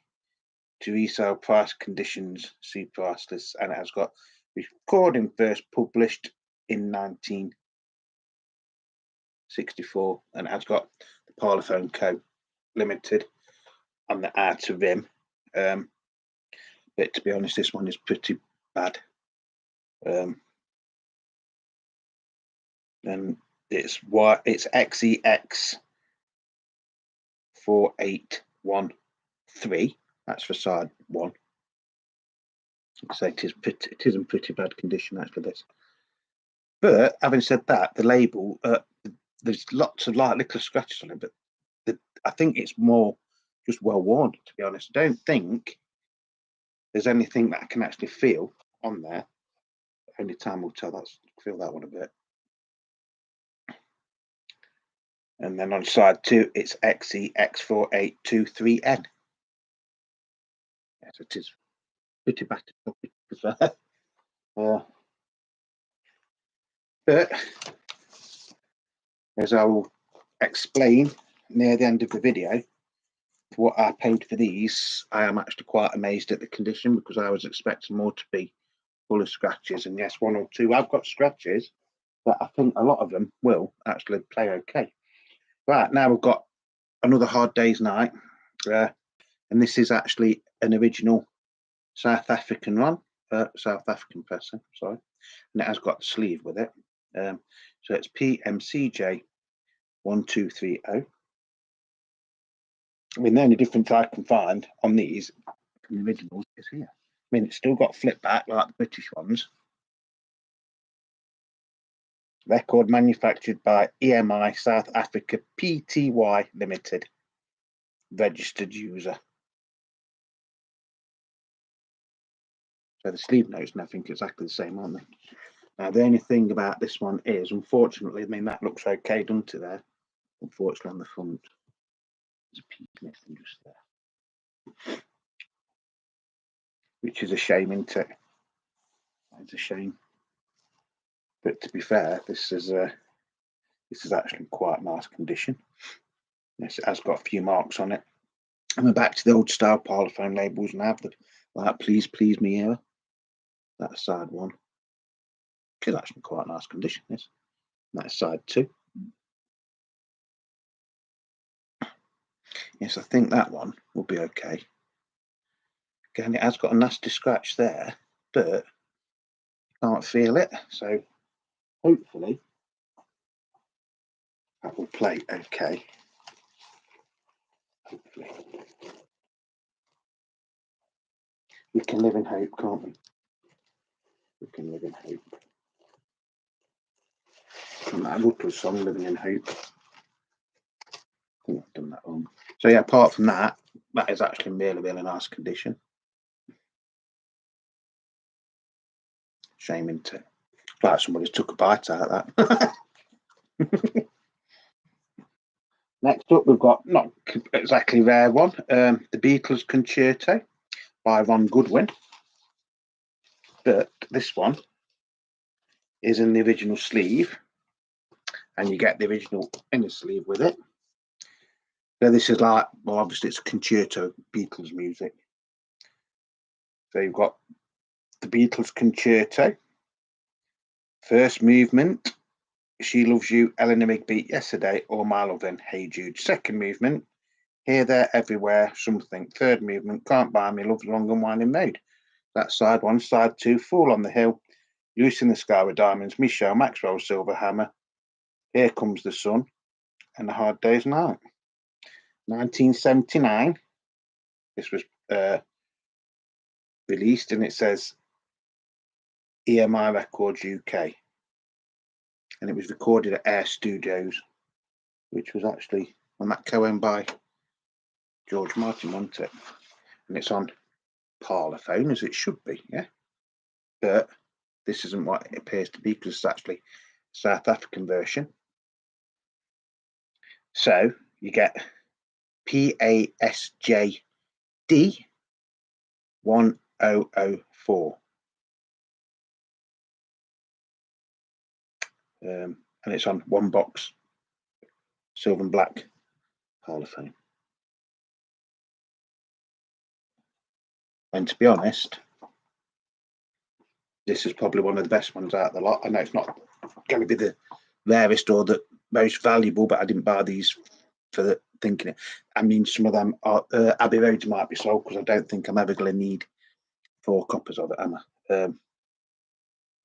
to resale price conditions, see price lists, and it has got recording first published in 1964, and it has got the Parlophone Co. Limited on the outer rim. But to be honest, this one is pretty bad. And it's XEX 4813. That's for side 1. So it is in pretty bad condition actually. This, but having said that, the label there's lots of like little scratches on it, but I think it's more just well worn. To be honest, I don't think there's anything that I can actually feel on there. Only time will tell. Feel that one a bit. And then on side 2, it's XEX4823N. Yes, it is pretty bad. Yeah. But as I will explain near the end of the video, what I paid for these, I am actually quite amazed at the condition, because I was expecting more to be full of scratches, and yes, one or two I've got scratches, but I think a lot of them will actually play okay. Right, now we've got another Hard Day's Night, and this is actually an original South African one, South African pressing, sorry, and it has got the sleeve with it. So it's PMCJ 1230. I mean, the only difference I can find on these from the originals is here. I mean, it's still got flip back like the British ones. Record manufactured by EMI South Africa Pty Limited. Registered user. So the sleeve notes and everything exactly the same, aren't they? Now, the only thing about this one is, unfortunately, I mean, that looks okay, doesn't it, there? Unfortunately, on the front, there's a piece missing just there. Which is a shame, isn't it? It's a shame. But to be fair, this is actually quite nice condition. Yes, it has got a few marks on it. And we're back to the old style parlophone labels now. Like Please Please Me era. That's side one. Which is actually quite nice condition, this. That's side two. Yes, I think that one will be okay. Again, it has got a nasty scratch there, but you can't feel it. So hopefully that will play okay. Hopefully. We can live in hope, can't we? We can live in hope. And that Beatles song, Living in Hope. I think I've done that wrong. So yeah, apart from that, that is actually really, really nice condition. Shame, isn't it? Like somebody's took a bite out of that. Next up, we've got not exactly rare one, the Beatles Concerto by Ron Goodwin. But this one is in the original sleeve, and you get the original inner sleeve with it. So this is like, well, obviously it's concerto Beatles music. So you've got the Beatles Concerto, first movement, She Loves You, Eleanor Rigby, Yesterday, All My Lovin', Hey Jude. Second movement, Here, There, Everywhere, Something. Third movement, Can't Buy Me Love, Long and Winding Road. That's side one. Side two, Fall on the Hill, Loose in the Sky with Diamonds, Michelle Maxwell, Silver Hammer, Here Comes the Sun, and A Hard Day's Night. 1979. This was released, and it says EMI Records UK. And it was recorded at Air Studios, which was actually on that co-owned by George Martin, wasn't it? And it's on parlophone, as it should be, yeah. But this isn't what it appears to be, because it's actually a South African version. So you get PASJD 1004. And it's on one box, silver and black parlophone. And to be honest, this is probably one of the best ones out of the lot. I know it's not going to be the rarest or the most valuable, but I didn't buy these for the thinking it. I mean, some of them are Abbey Road might be sold, because I don't think I'm ever going to need 4 copies of it, am I?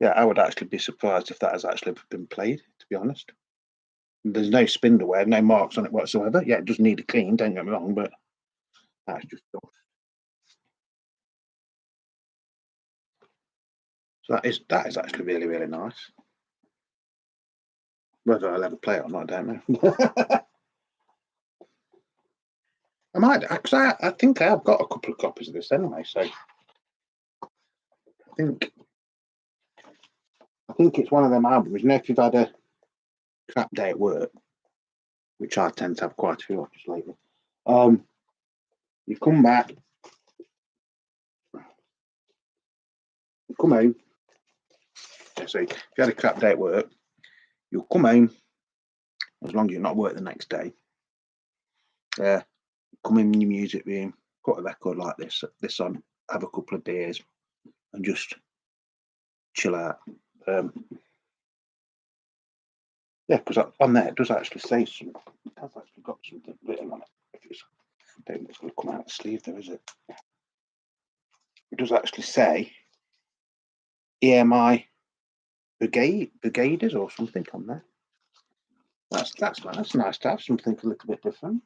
Yeah, I would actually be surprised if that has actually been played, to be honest. There's no spindle wear, no marks on it whatsoever. Yeah, it does need a clean, don't get me wrong, but that's just dust. So that is actually really, really nice. Whether I'll ever play it or not, I don't know. I might, because I think I have got a couple of copies of this anyway. So I think it's one of them albums. You know, if you've had a crap day at work, which I tend to have quite a few of just lately, you come back, you come home. So if you had a crap day at work, You'll come home, as long as you're not work the next day. Come in your music room, put a record like this on, have a couple of beers, and just chill out. Yeah, because on there it does actually say some. It has actually got something written on it. If it's, I don't think it's going to come out the sleeve, though, is it? It does actually say EMI Brigaders or something on there. That's nice. That's nice to have something a little bit different.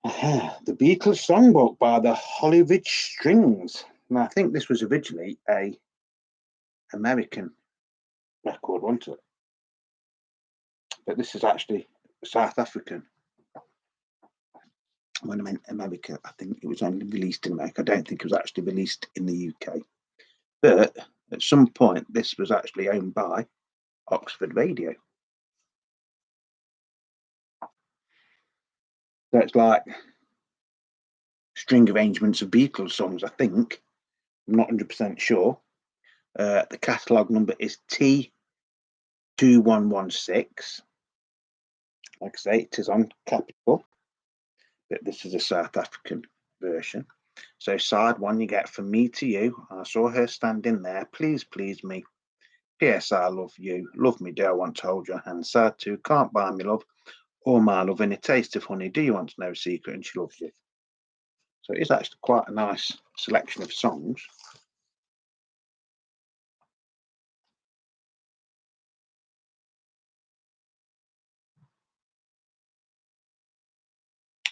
The Beatles songbook by the Hollywood Strings. Now, I think this was originally a American record, wasn't it? But this is actually South African. When I meant America, I think it was only released in America. I don't think it was actually released in the UK. But at some point, this was actually owned by Oxford Radio. So it's like string arrangements of Beatles songs, I think. I'm not 100% sure. The catalogue number is T2116. Like I say, it is on Capitol, but this is a South African version. So side one, you get From Me to You. I saw her standing there. Please, please me. P.S. I love you. Love me, do I want to hold your hand? Side two, Can't buy me love. All my love in a taste of honey. Do you want to know a secret? And she loves you. So it is actually quite a nice selection of songs.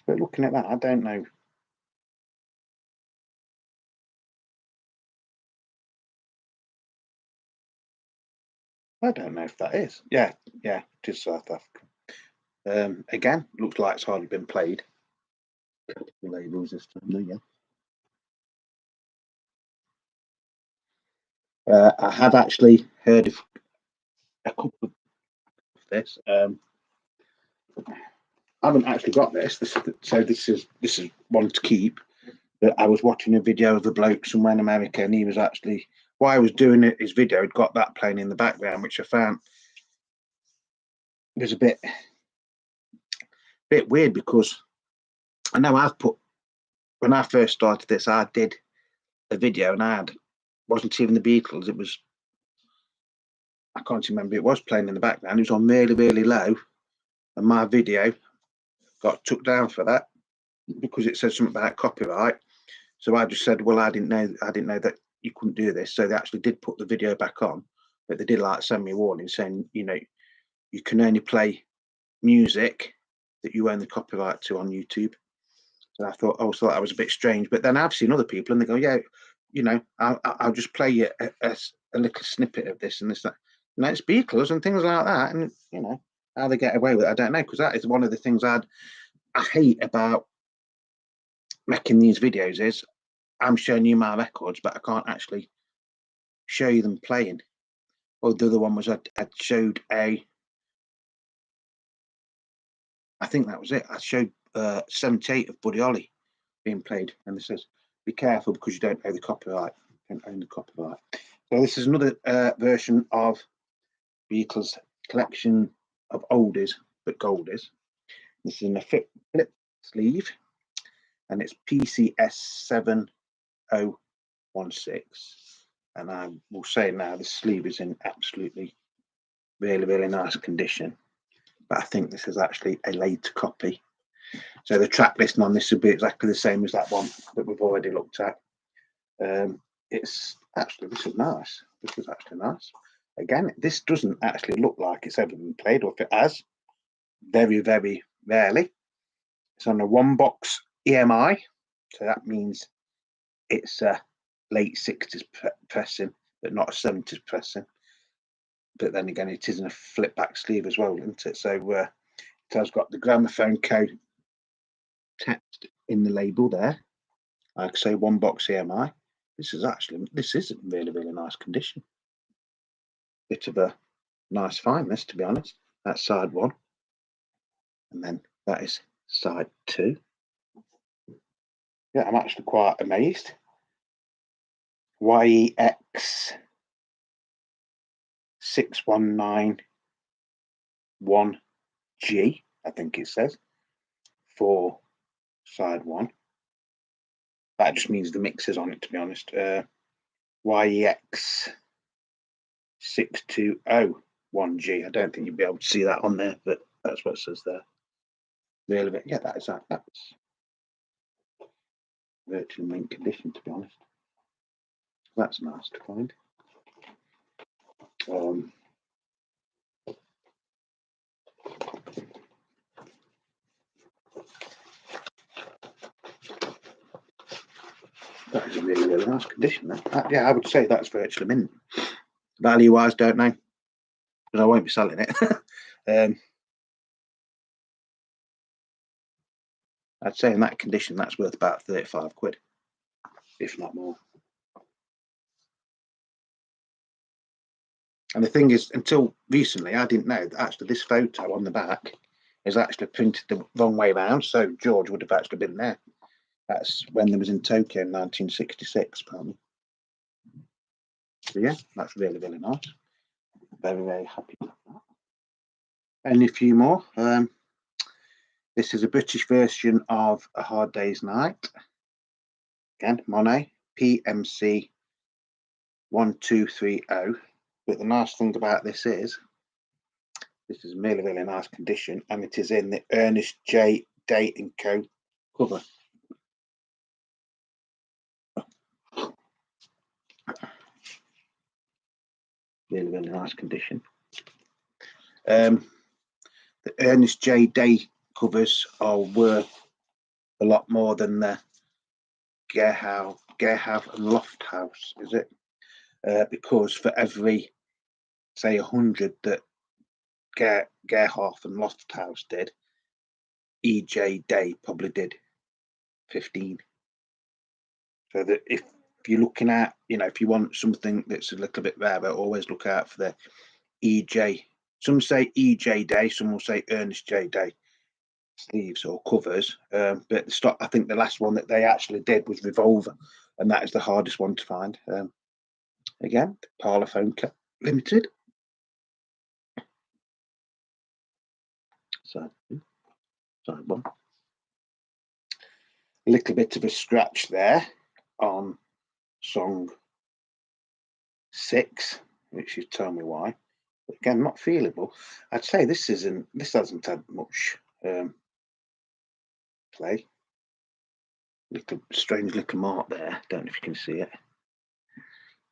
But looking at that, I don't know. I don't know if that is. Yeah, it is South African. Again, looks like it's hardly been played. The labels this time, yeah. I have actually heard of a couple of this. I haven't actually got this. This is one to keep. But I was watching a video of a bloke somewhere in America, and he was actually, while I was doing it, his video had got that playing in the background, which I found was a bit weird, because I know when I first started this, I did a video and wasn't even the Beatles. It was, I can't remember, it was playing in the background. It was on really, really low, and my video got took down for that because it said something about copyright. So I just said, well, I didn't know that you couldn't do this. So they actually did put the video back on, but they did like send me a warning saying, you can only play music that you own the copyright to on YouTube. So I thought, that was a bit strange. But then I've seen other people and they go, yeah, I'll just play you a little snippet of this and this, that. It's Beatles and things like that. And, how they get away with it, I don't know, because that is one of the things I hate about making these videos is I'm showing you my records, but I can't actually show you them playing. Or the other one was I showed I think that was it. I showed 78 of Buddy Holly being played, and it says, be careful because you don't own the copyright. You don't own the copyright. So this is another version of Beatles collection of oldies but goldies. This is in a flip sleeve, and it's PCS 7016. And I will say now, the sleeve is in absolutely really, really nice condition. But I think this is actually a later copy. So the track listing on this will be exactly the same as that one that we've already looked at. This is nice. This is actually nice. Again, this doesn't actually look like it's ever been played, or if it has, very, very rarely. It's on a one box EMI, so that means it's a late 60s pressing, but not a 70s pressing. But then again, it is in a flip back sleeve as well, isn't it? So it has got the gramophone code text in the label there. Like I say, one box EMI. This is in really, really nice condition. Bit of a nice find, this, to be honest. That's side one. And then that is side two. Yeah, I'm actually quite amazed. YEX 6191G, I think it says, for side 1. That just means the mix is on it, to be honest. YEX 6201G. I don't think you'll be able to see that on there, but that's what it says there. Really bit, yeah, that is that. That's virtually mint condition, to be honest. That's nice to find. That is a really, really nice condition. Yeah, I would say that's virtually mint. Value-wise, don't know, because I won't be selling it. I'd say in that condition, that's worth about 35 quid, if not more. And the thing is, until recently, I didn't know that actually this photo on the back is actually printed the wrong way around. So George would have actually been there. That's when they was in Tokyo in 1966, apparently. So yeah, that's really, really nice. Very, very happy with that. And a few more. This is a British version of A Hard Day's Night. Again, Monet, PMC 1230. But the nice thing about this is a really, really nice condition, and it is in the Ernest J. Day & Co. cover. Really, really nice condition. The Ernest J. Day covers are worth a lot more than the Gerhardt and Lofthouse, is it? Because for every, say, 100 that Gerhardt and Lofthouse did, E.J. Day probably did 15. So that if you're looking at, if you want something that's a little bit rarer, always look out for the E.J. Some say E.J. Day, some will say Ernest J. Day sleeves or covers. But the stock, I think the last one that they actually did was Revolver, and that is the hardest one to find. Again, Parlophone Limited. So, side 1. A little bit of a scratch there on song 6, which you tell me why. But again, not feelable. I'd say this hasn't had much play. Little strange little mark there. Don't know if you can see it,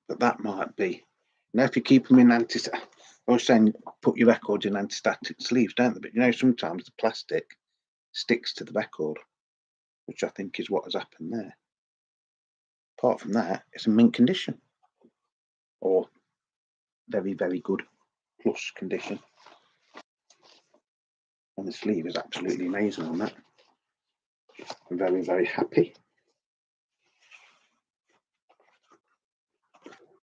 but that might be. Now, if you keep them in I was saying put your records in anti-static sleeves, don't they? But sometimes the plastic sticks to the record, which I think is what has happened there. Apart from that, it's in mint condition, or very, very good plus condition. And the sleeve is absolutely amazing on that. I'm very, very happy.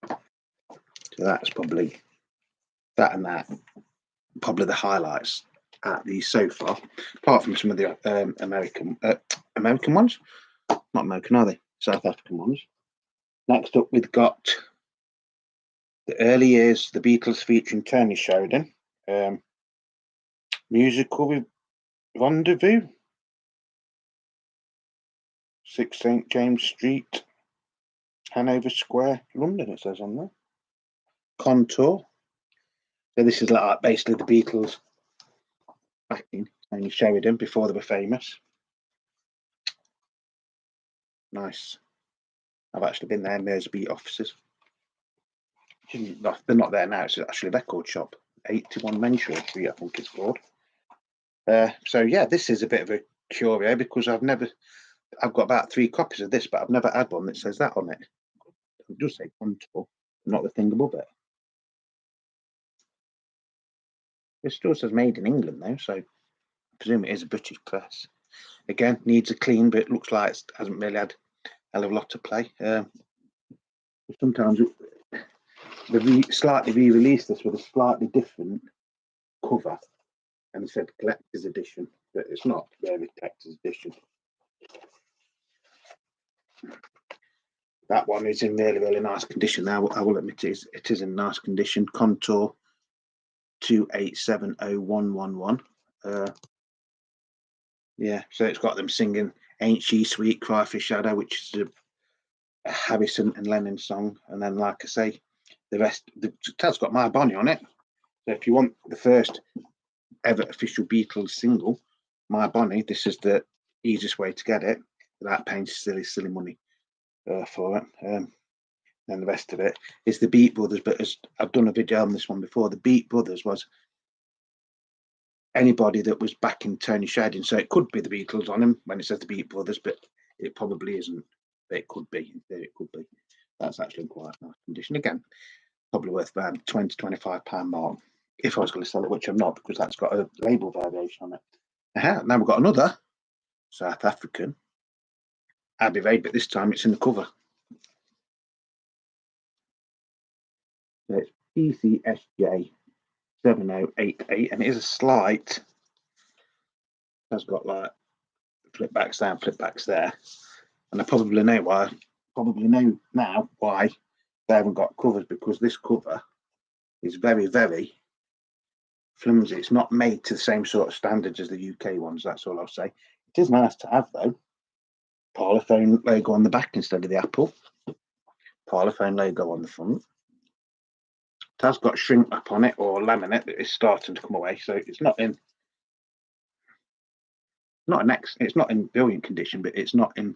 So that's probably that and that, probably the highlights at these so far, apart from some of the American ones. Not American, are they? South African ones. Next up, we've got the early years, the Beatles featuring Tony Sheridan, musical rendezvous, 6 St James Street, Hanover Square, London. It says on there. Contour. So this is like basically the Beatles backing Tony Sheridan before they were famous. Nice. I've actually been there in Mersby offices. They're not there now. It's actually a record shop. 81 Menshore Street, I think it's called. So yeah, this is a bit of a curio because I've got about 3 copies of this, but I've never had one that says that on it. It does say Contour, not the thing above it. It still says made in England though, so I presume it is a British press. Again, needs a clean, but it looks like it hasn't really had a hell of a lot to play. Sometimes they slightly re-released this with a slightly different cover, and it said collector's edition, but it's not really collector's edition. That one is in really, really nice condition. Now, I will admit it is in nice condition. Contour 287011. Yeah, so it's got them singing Ain't She Sweet, Cry for Shadow, which is a Harrison and Lennon song. And then, like I say, the rest, that's got My Bonnie on it. So if you want the first ever official Beatles single, My Bonnie, this is the easiest way to get it without paying silly money for it. And the rest of it is the Beat Brothers. But as I've done a video on this one before, the Beat Brothers was anybody that was backing Tony Sheridan. So it could be the Beatles on him when it says the Beat Brothers, but it probably isn't. But it could be. It could be. That's actually in quite nice condition. Again, probably worth around £20-25 mark if I was going to sell it, which I'm not, because that's got a label variation on it. Now we've got another South African Abbey Road, but this time it's in the cover. So it's PCSJ 7088, and it is a slight. It's got like flip backs there and flip backs there, and I probably know why. Probably know now why they haven't got covers, because this cover is very, very flimsy. It's not made to the same sort of standards as the UK ones. That's all I'll say. It is nice to have though. Parlophone logo on the back instead of the apple. Parlophone logo on the front. It has got shrink wrap on it, or laminate, that is starting to come away. So it's not in. It's not in brilliant condition, but it's not in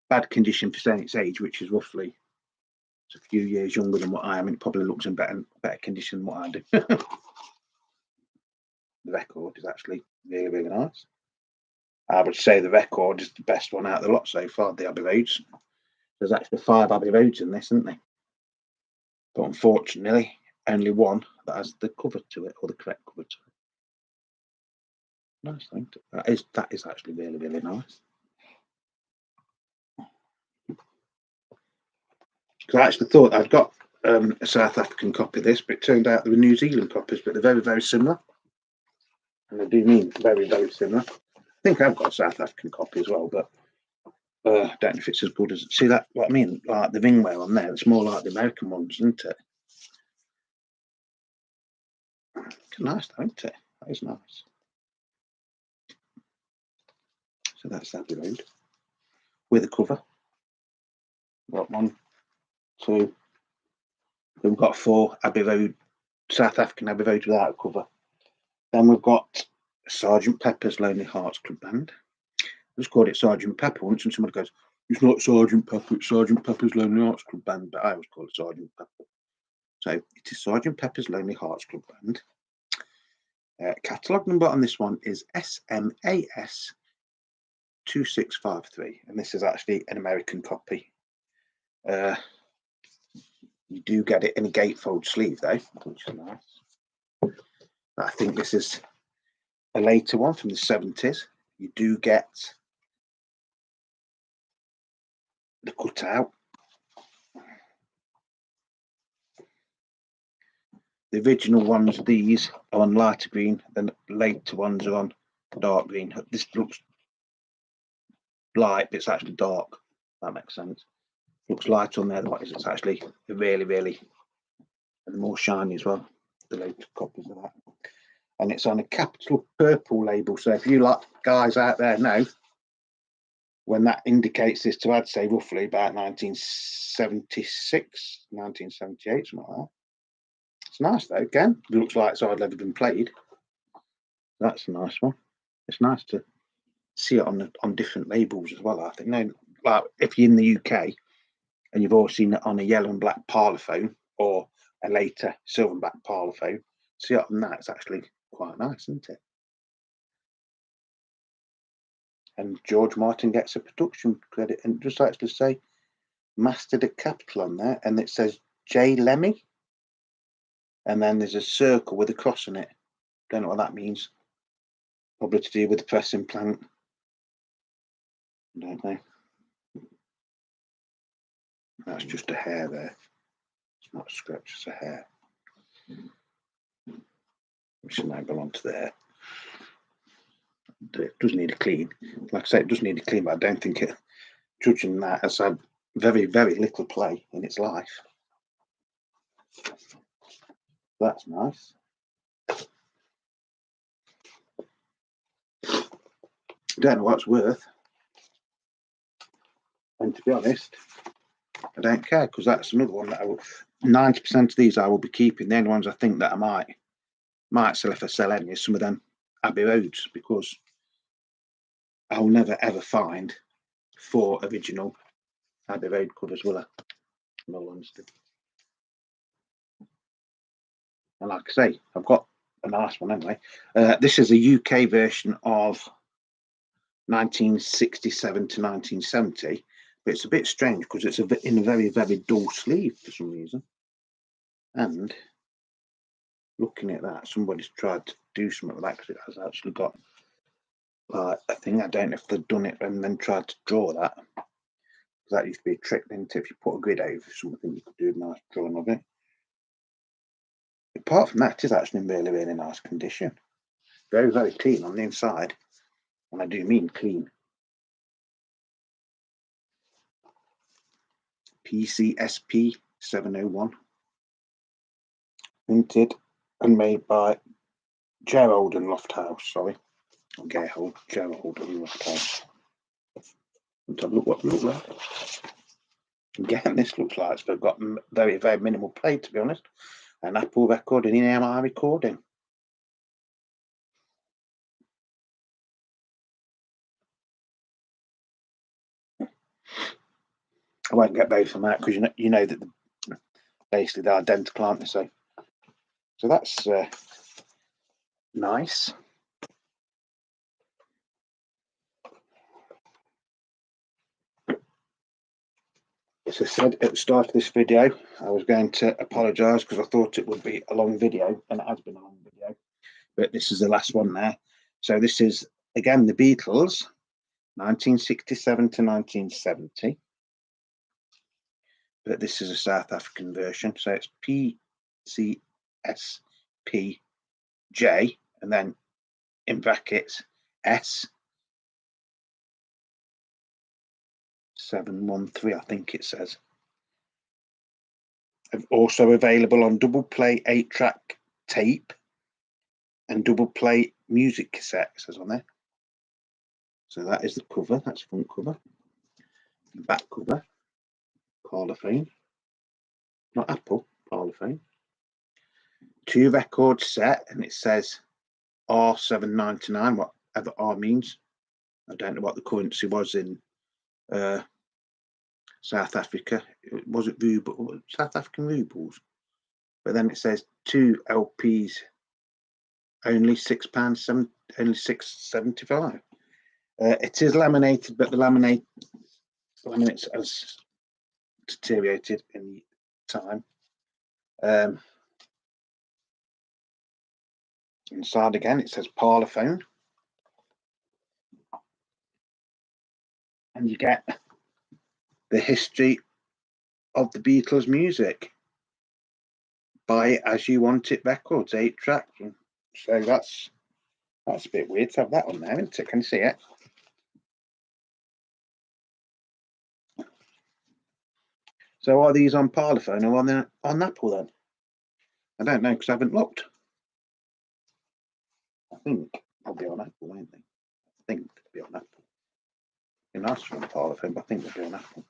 bad condition for saying its age, which is roughly a few years younger than what I am. It probably looks in better condition than what I do. The record is actually really, really nice. I would say the record is the best one out of the lot so far, the Abbey Roads. There's actually 5 Abbey Roads in this, isn't there? But unfortunately, only one that has the cover to it, or the correct cover to it. Nice thing. That is actually really, really nice. Because I actually thought I'd got a South African copy of this, but it turned out there were New Zealand copies, but they're very, very similar. And I do mean very, very similar. I think I've got a South African copy as well, but I don't know if it's as good as. See that? What I mean? Like the ringware on there, it's more like the American ones, isn't it? It's nice, isn't it? That is nice. So that's Abbey Road with a cover. Got 1, 2. We've got 4 Abbey Road, South African Abbey Road without a cover. Then we've got Sergeant Pepper's Lonely Hearts Club Band. I just called it Sergeant Pepper once, and somebody goes, "It's not Sergeant Pepper, it's Sergeant Pepper's Lonely Hearts Club Band," but I always call it Sergeant Pepper. So it is Sergeant Pepper's Lonely Hearts Club Band. Catalogue number on this one is SMAS 2653, and this is actually an American copy. You do get it in a gatefold sleeve though, which is nice. I think this is a later one from the 70s. You do get the cutout. The original ones, these are on lighter green, then the later ones are on dark green. This looks light, but it's actually dark. That makes sense. Looks light on there than what is. It's actually really, really, and more shiny as well. The later copies of that, and it's on a capital purple label. So if you like guys out there know when that indicates this to, I'd say roughly about 1976, 1978, something like that. It's nice though. Again, it looks like it's hardly ever been played. That's a nice one. It's nice to see it on different labels as well. I think. No, like if you're in the UK and you've all seen it on a yellow and black parlophone or a later silver and black parlophone, see it on that. It's actually quite nice, isn't it? And George Martin gets a production credit, and just like to say, mastered at Capitol on there, and it says J. Lemmy, and then there's a circle with a cross in it. Don't know what that means. Probably to do with the pressing plant. I don't know. That's just a hair there. It's not a scratch, it's a hair. Which should now belong to there. It does need a clean. Like I say, it does need a clean, but I don't think it, judging that, has had very, very little play in its life. That's nice. don't know what it's worth. And to be honest, I don't care, because that's another one that I will, 90% of these I will be keeping. The only ones I think that I might sell if I sell any is some of them Abbey Roads, because I'll never ever find 4 original Abbey Road covers, will I? In all honesty. And like I say, I've got a nice one anyway. This is a UK version of 1967 to 1970, but it's a bit strange because it's in a very, very dull sleeve for some reason. And looking at that, somebody's tried to do something with that, because it has actually got like a thing. I don't know if they've done it and then tried to draw that. That used to be a trick, didn't it? If you put a grid over something, you could do a nice drawing of it. Apart from that, it is actually in really, really nice condition. Very, very clean on the inside. And I do mean clean. PCSP 701. Printed and made by Gerald and Lofthouse, sorry. Gerald and Lofthouse. Let's have a look what it looks like. Again, this looks like it's got very, very minimal play, to be honest. An Apple recording in EMI recording. I won't get both on that, because you know that basically they're identical, aren't they? So that's nice. As I said at the start of this video, I was going to apologise because I thought it would be a long video, and it has been a long video, but this is the last one there. So this is, again, the Beatles, 1967 to 1970. But this is a South African version, so it's PCSPJ, and then in brackets S 713, I think it says. Also available on double play 8-track tape and double play music cassette, it says on there. So that is the cover, that's front cover. Back cover, Parlophone, not Apple, Parlophone. 2 record set, and it says R799, whatever R means. I don't know what the currency was in South Africa. Was it ruble? South African rubles? But then it says 2 LPs, only £6, only £6.75. It is laminated, but the laminates has deteriorated in time. Inside again, it says Parlophone, and you get the history of the Beatles music. Buy it as you want it records, 8-track. So that's a bit weird to have that on there, isn't it? Can you see it? So are these on Parlophone or on Apple then? I don't know, because I haven't looked. I think they'll be on Apple, won't they? I think they'll be on Apple. Be nice for on Parlophone, but I think they'll be on Apple.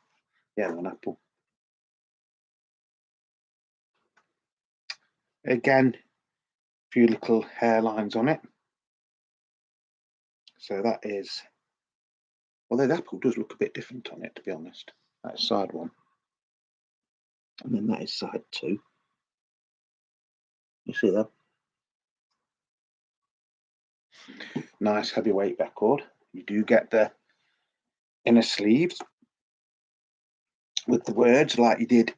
Yeah, they're on Apple. Again, a few little hairlines on it. So that is, although the Apple does look a bit different on it, to be honest. That's side 1. And then that is side 2. You see that? Nice heavyweight record. You do get the inner sleeves with the words like you did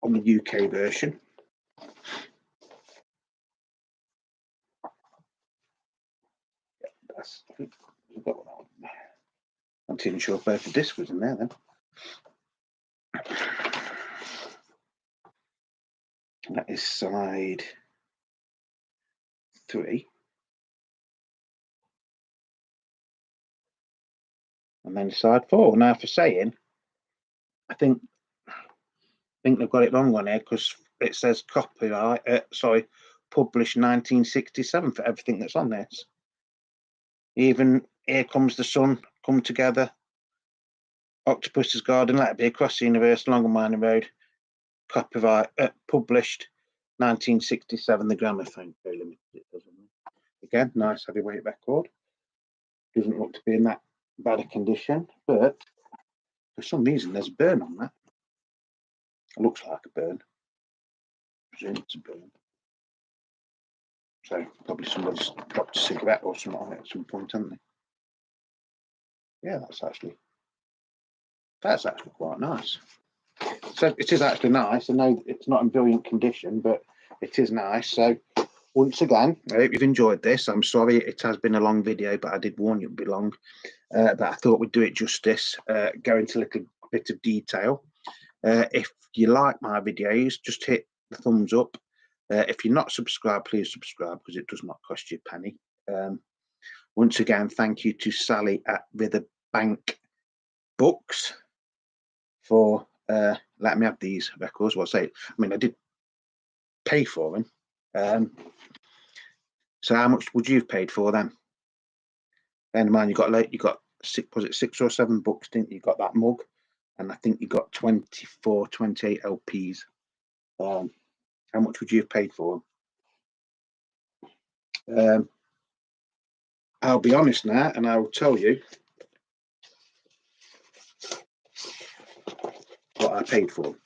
on the UK version. I think we've got one. I'm not even sure if both the disc was in there then. That is side 3. And then side 4. Now for saying, I think they've got it wrong on here, because it says copyright, published 1967 for everything that's on this. Even Here Comes the Sun, Come Together, Octopus's Garden, Let It Be, Across the Universe, Long and Winding Road, copyright, published 1967, The Gramophone Co Limited. Again, nice heavyweight record. Doesn't look to be in that bad a condition, but for some reason there's a burn on that. It looks like a burn. I presume it's a burn. So probably somebody's dropped a cigarette or something on it at some point, haven't they? Yeah, that's actually quite nice. So it is actually nice. I know it's not in brilliant condition, but it is nice. So once again, I hope you've enjoyed this. I'm sorry it has been a long video, but I did warn you it would be long. But I thought we'd do it justice, go into a little bit of detail. If you like my videos, just hit the thumbs up. If you're not subscribed, please subscribe, because it does not cost you a penny. Once again, thank you to Sally at Riverbank Books for letting me have these records. Well, I mean, I did pay for them. So how much would you have paid for them? Bear in mind, you got 6 or 7 books, didn't you? You got that mug, and I think you got 24, 28 LPs. How much would you have paid for them? I'll be honest now, and I will tell you what I paid for them.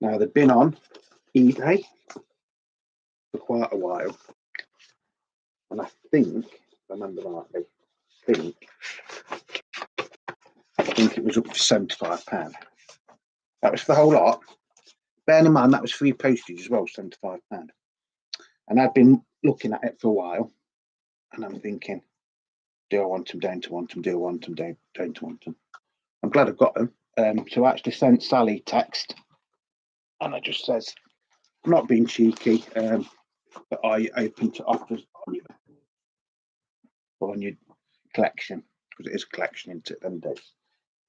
Now, they've been on eBay for quite a while, and I think, if I remember rightly, I think it was up to £75. That was for the whole lot. Bearing in mind that was free postage as well, £75. And I've been looking at it for a while, and I'm thinking, do I want them? Don't I want them? Do I want them? Don't I want them? I'm glad I've got them. So I actually sent Sally a text, and it just says, I'm not being cheeky, but are you open to offers on your collection? Because it is a collection, isn't it? Them days,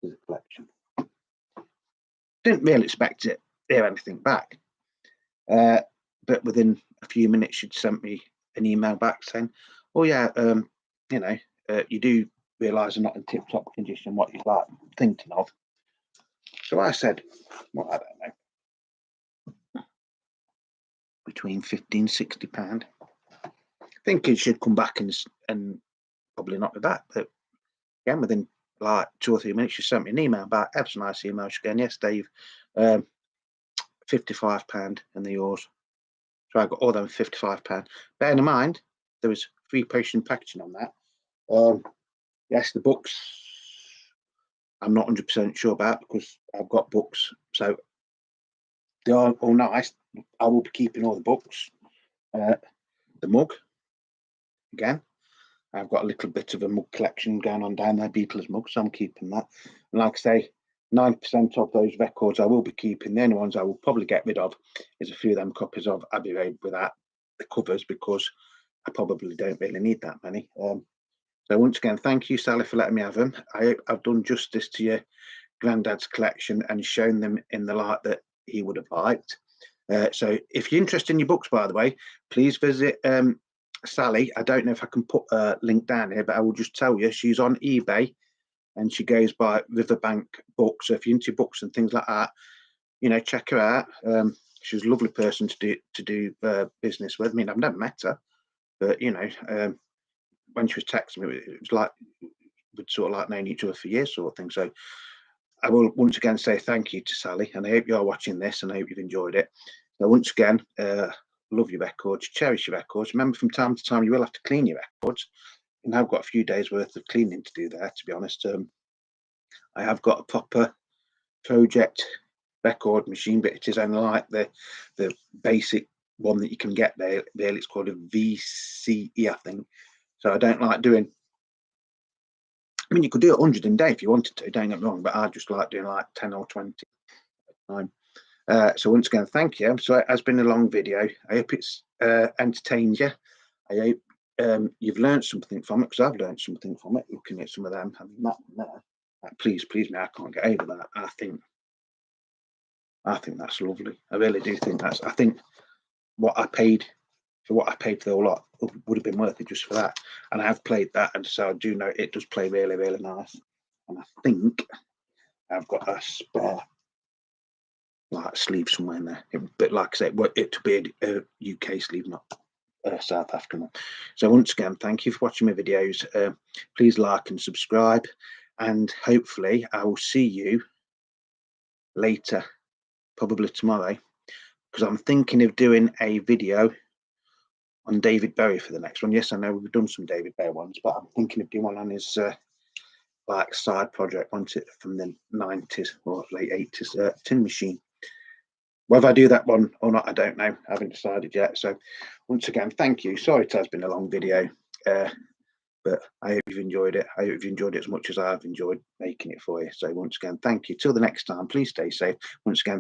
it is a collection. Didn't really expect to hear anything back, but within a few minutes, she'd sent me an email back saying, "Oh yeah, you know, you do realise I'm not in tip-top condition. What you're like thinking of?" So I said, "Well, I don't know, between £50 and £60. Thinking she'd come back and probably not with that, but again, within like 2 or 3 minutes, she sent me an email back. Ever so nice email. She's going, "Yes, Dave, £55 and they're yours." So I got all them £55. Bearing in mind, there was free postage packaging on that. Yes, the books, I'm not 100% sure about, because I've got books, so they are all nice. I will be keeping all the books. The mug, again, I've got a little bit of a mug collection going on down there, Beatles mug, so I'm keeping that. And like I say, 90% of those records I will be keeping. The only ones I will probably get rid of is a few of them copies of Abbey Road without the covers, because I probably don't really need that many. So once again, thank you, Sally, for letting me have them. I hope I've done justice to your granddad's collection and shown them in the light that he would have liked. So if you're interested in your books, by the way, please visit Sally. I don't know if I can put a link down here, but I will just tell you, she's on eBay and she goes by Riverbank Books. So if you're into books and things like that, you know, check her out. She's a lovely person to do business with. I mean, I've never met her, but you know, when she was texting me, it was like we'd sort of like known each other for years, sort of thing. So I will once again say thank you to Sally, and I hope you're watching this, and I hope you've enjoyed it. So once again, love your records, cherish your records. Remember, from time to time, you will have to clean your records. And I've got a few days worth of cleaning to do there, to be honest. I have got a proper project record machine, but it is only like the basic one that you can get there. It's called a VCE, I think. So I don't like doing, I mean, you could do 100 in a day if you wanted to, don't get me wrong, but I just like doing like 10 or 20 at a time. So once again, thank you. So it has been a long video. I hope it's entertained you. I hope you've learned something from it, because I've learned something from it, looking at some of them. I mean, that please me, I can't get over that. I think that's lovely. I really do think I think what I paid for what I paid for the whole lot, it would have been worth it just for that. And I have played that, and so I do know it does play really, really nice. And I think I've got a spare like sleeve somewhere in there. But like I said, it to be a UK sleeve, not a South African one. So once again, thank you for watching my videos. Please like and subscribe, and hopefully I will see you later, probably tomorrow, because I'm thinking of doing a video on David Bowie for the next one. Yes, I know we've done some David Bowie ones, but I'm thinking of doing one on his like side project, once it from the 90s or late 80s, Tin Machine. Whether I do that one or not, I don't know. I haven't decided yet. So once again, thank you. Sorry it has been a long video, but I hope you've enjoyed it. I hope you've enjoyed it as much as I've enjoyed making it for you. So once again, thank you. Till the next time, please stay safe. Once again,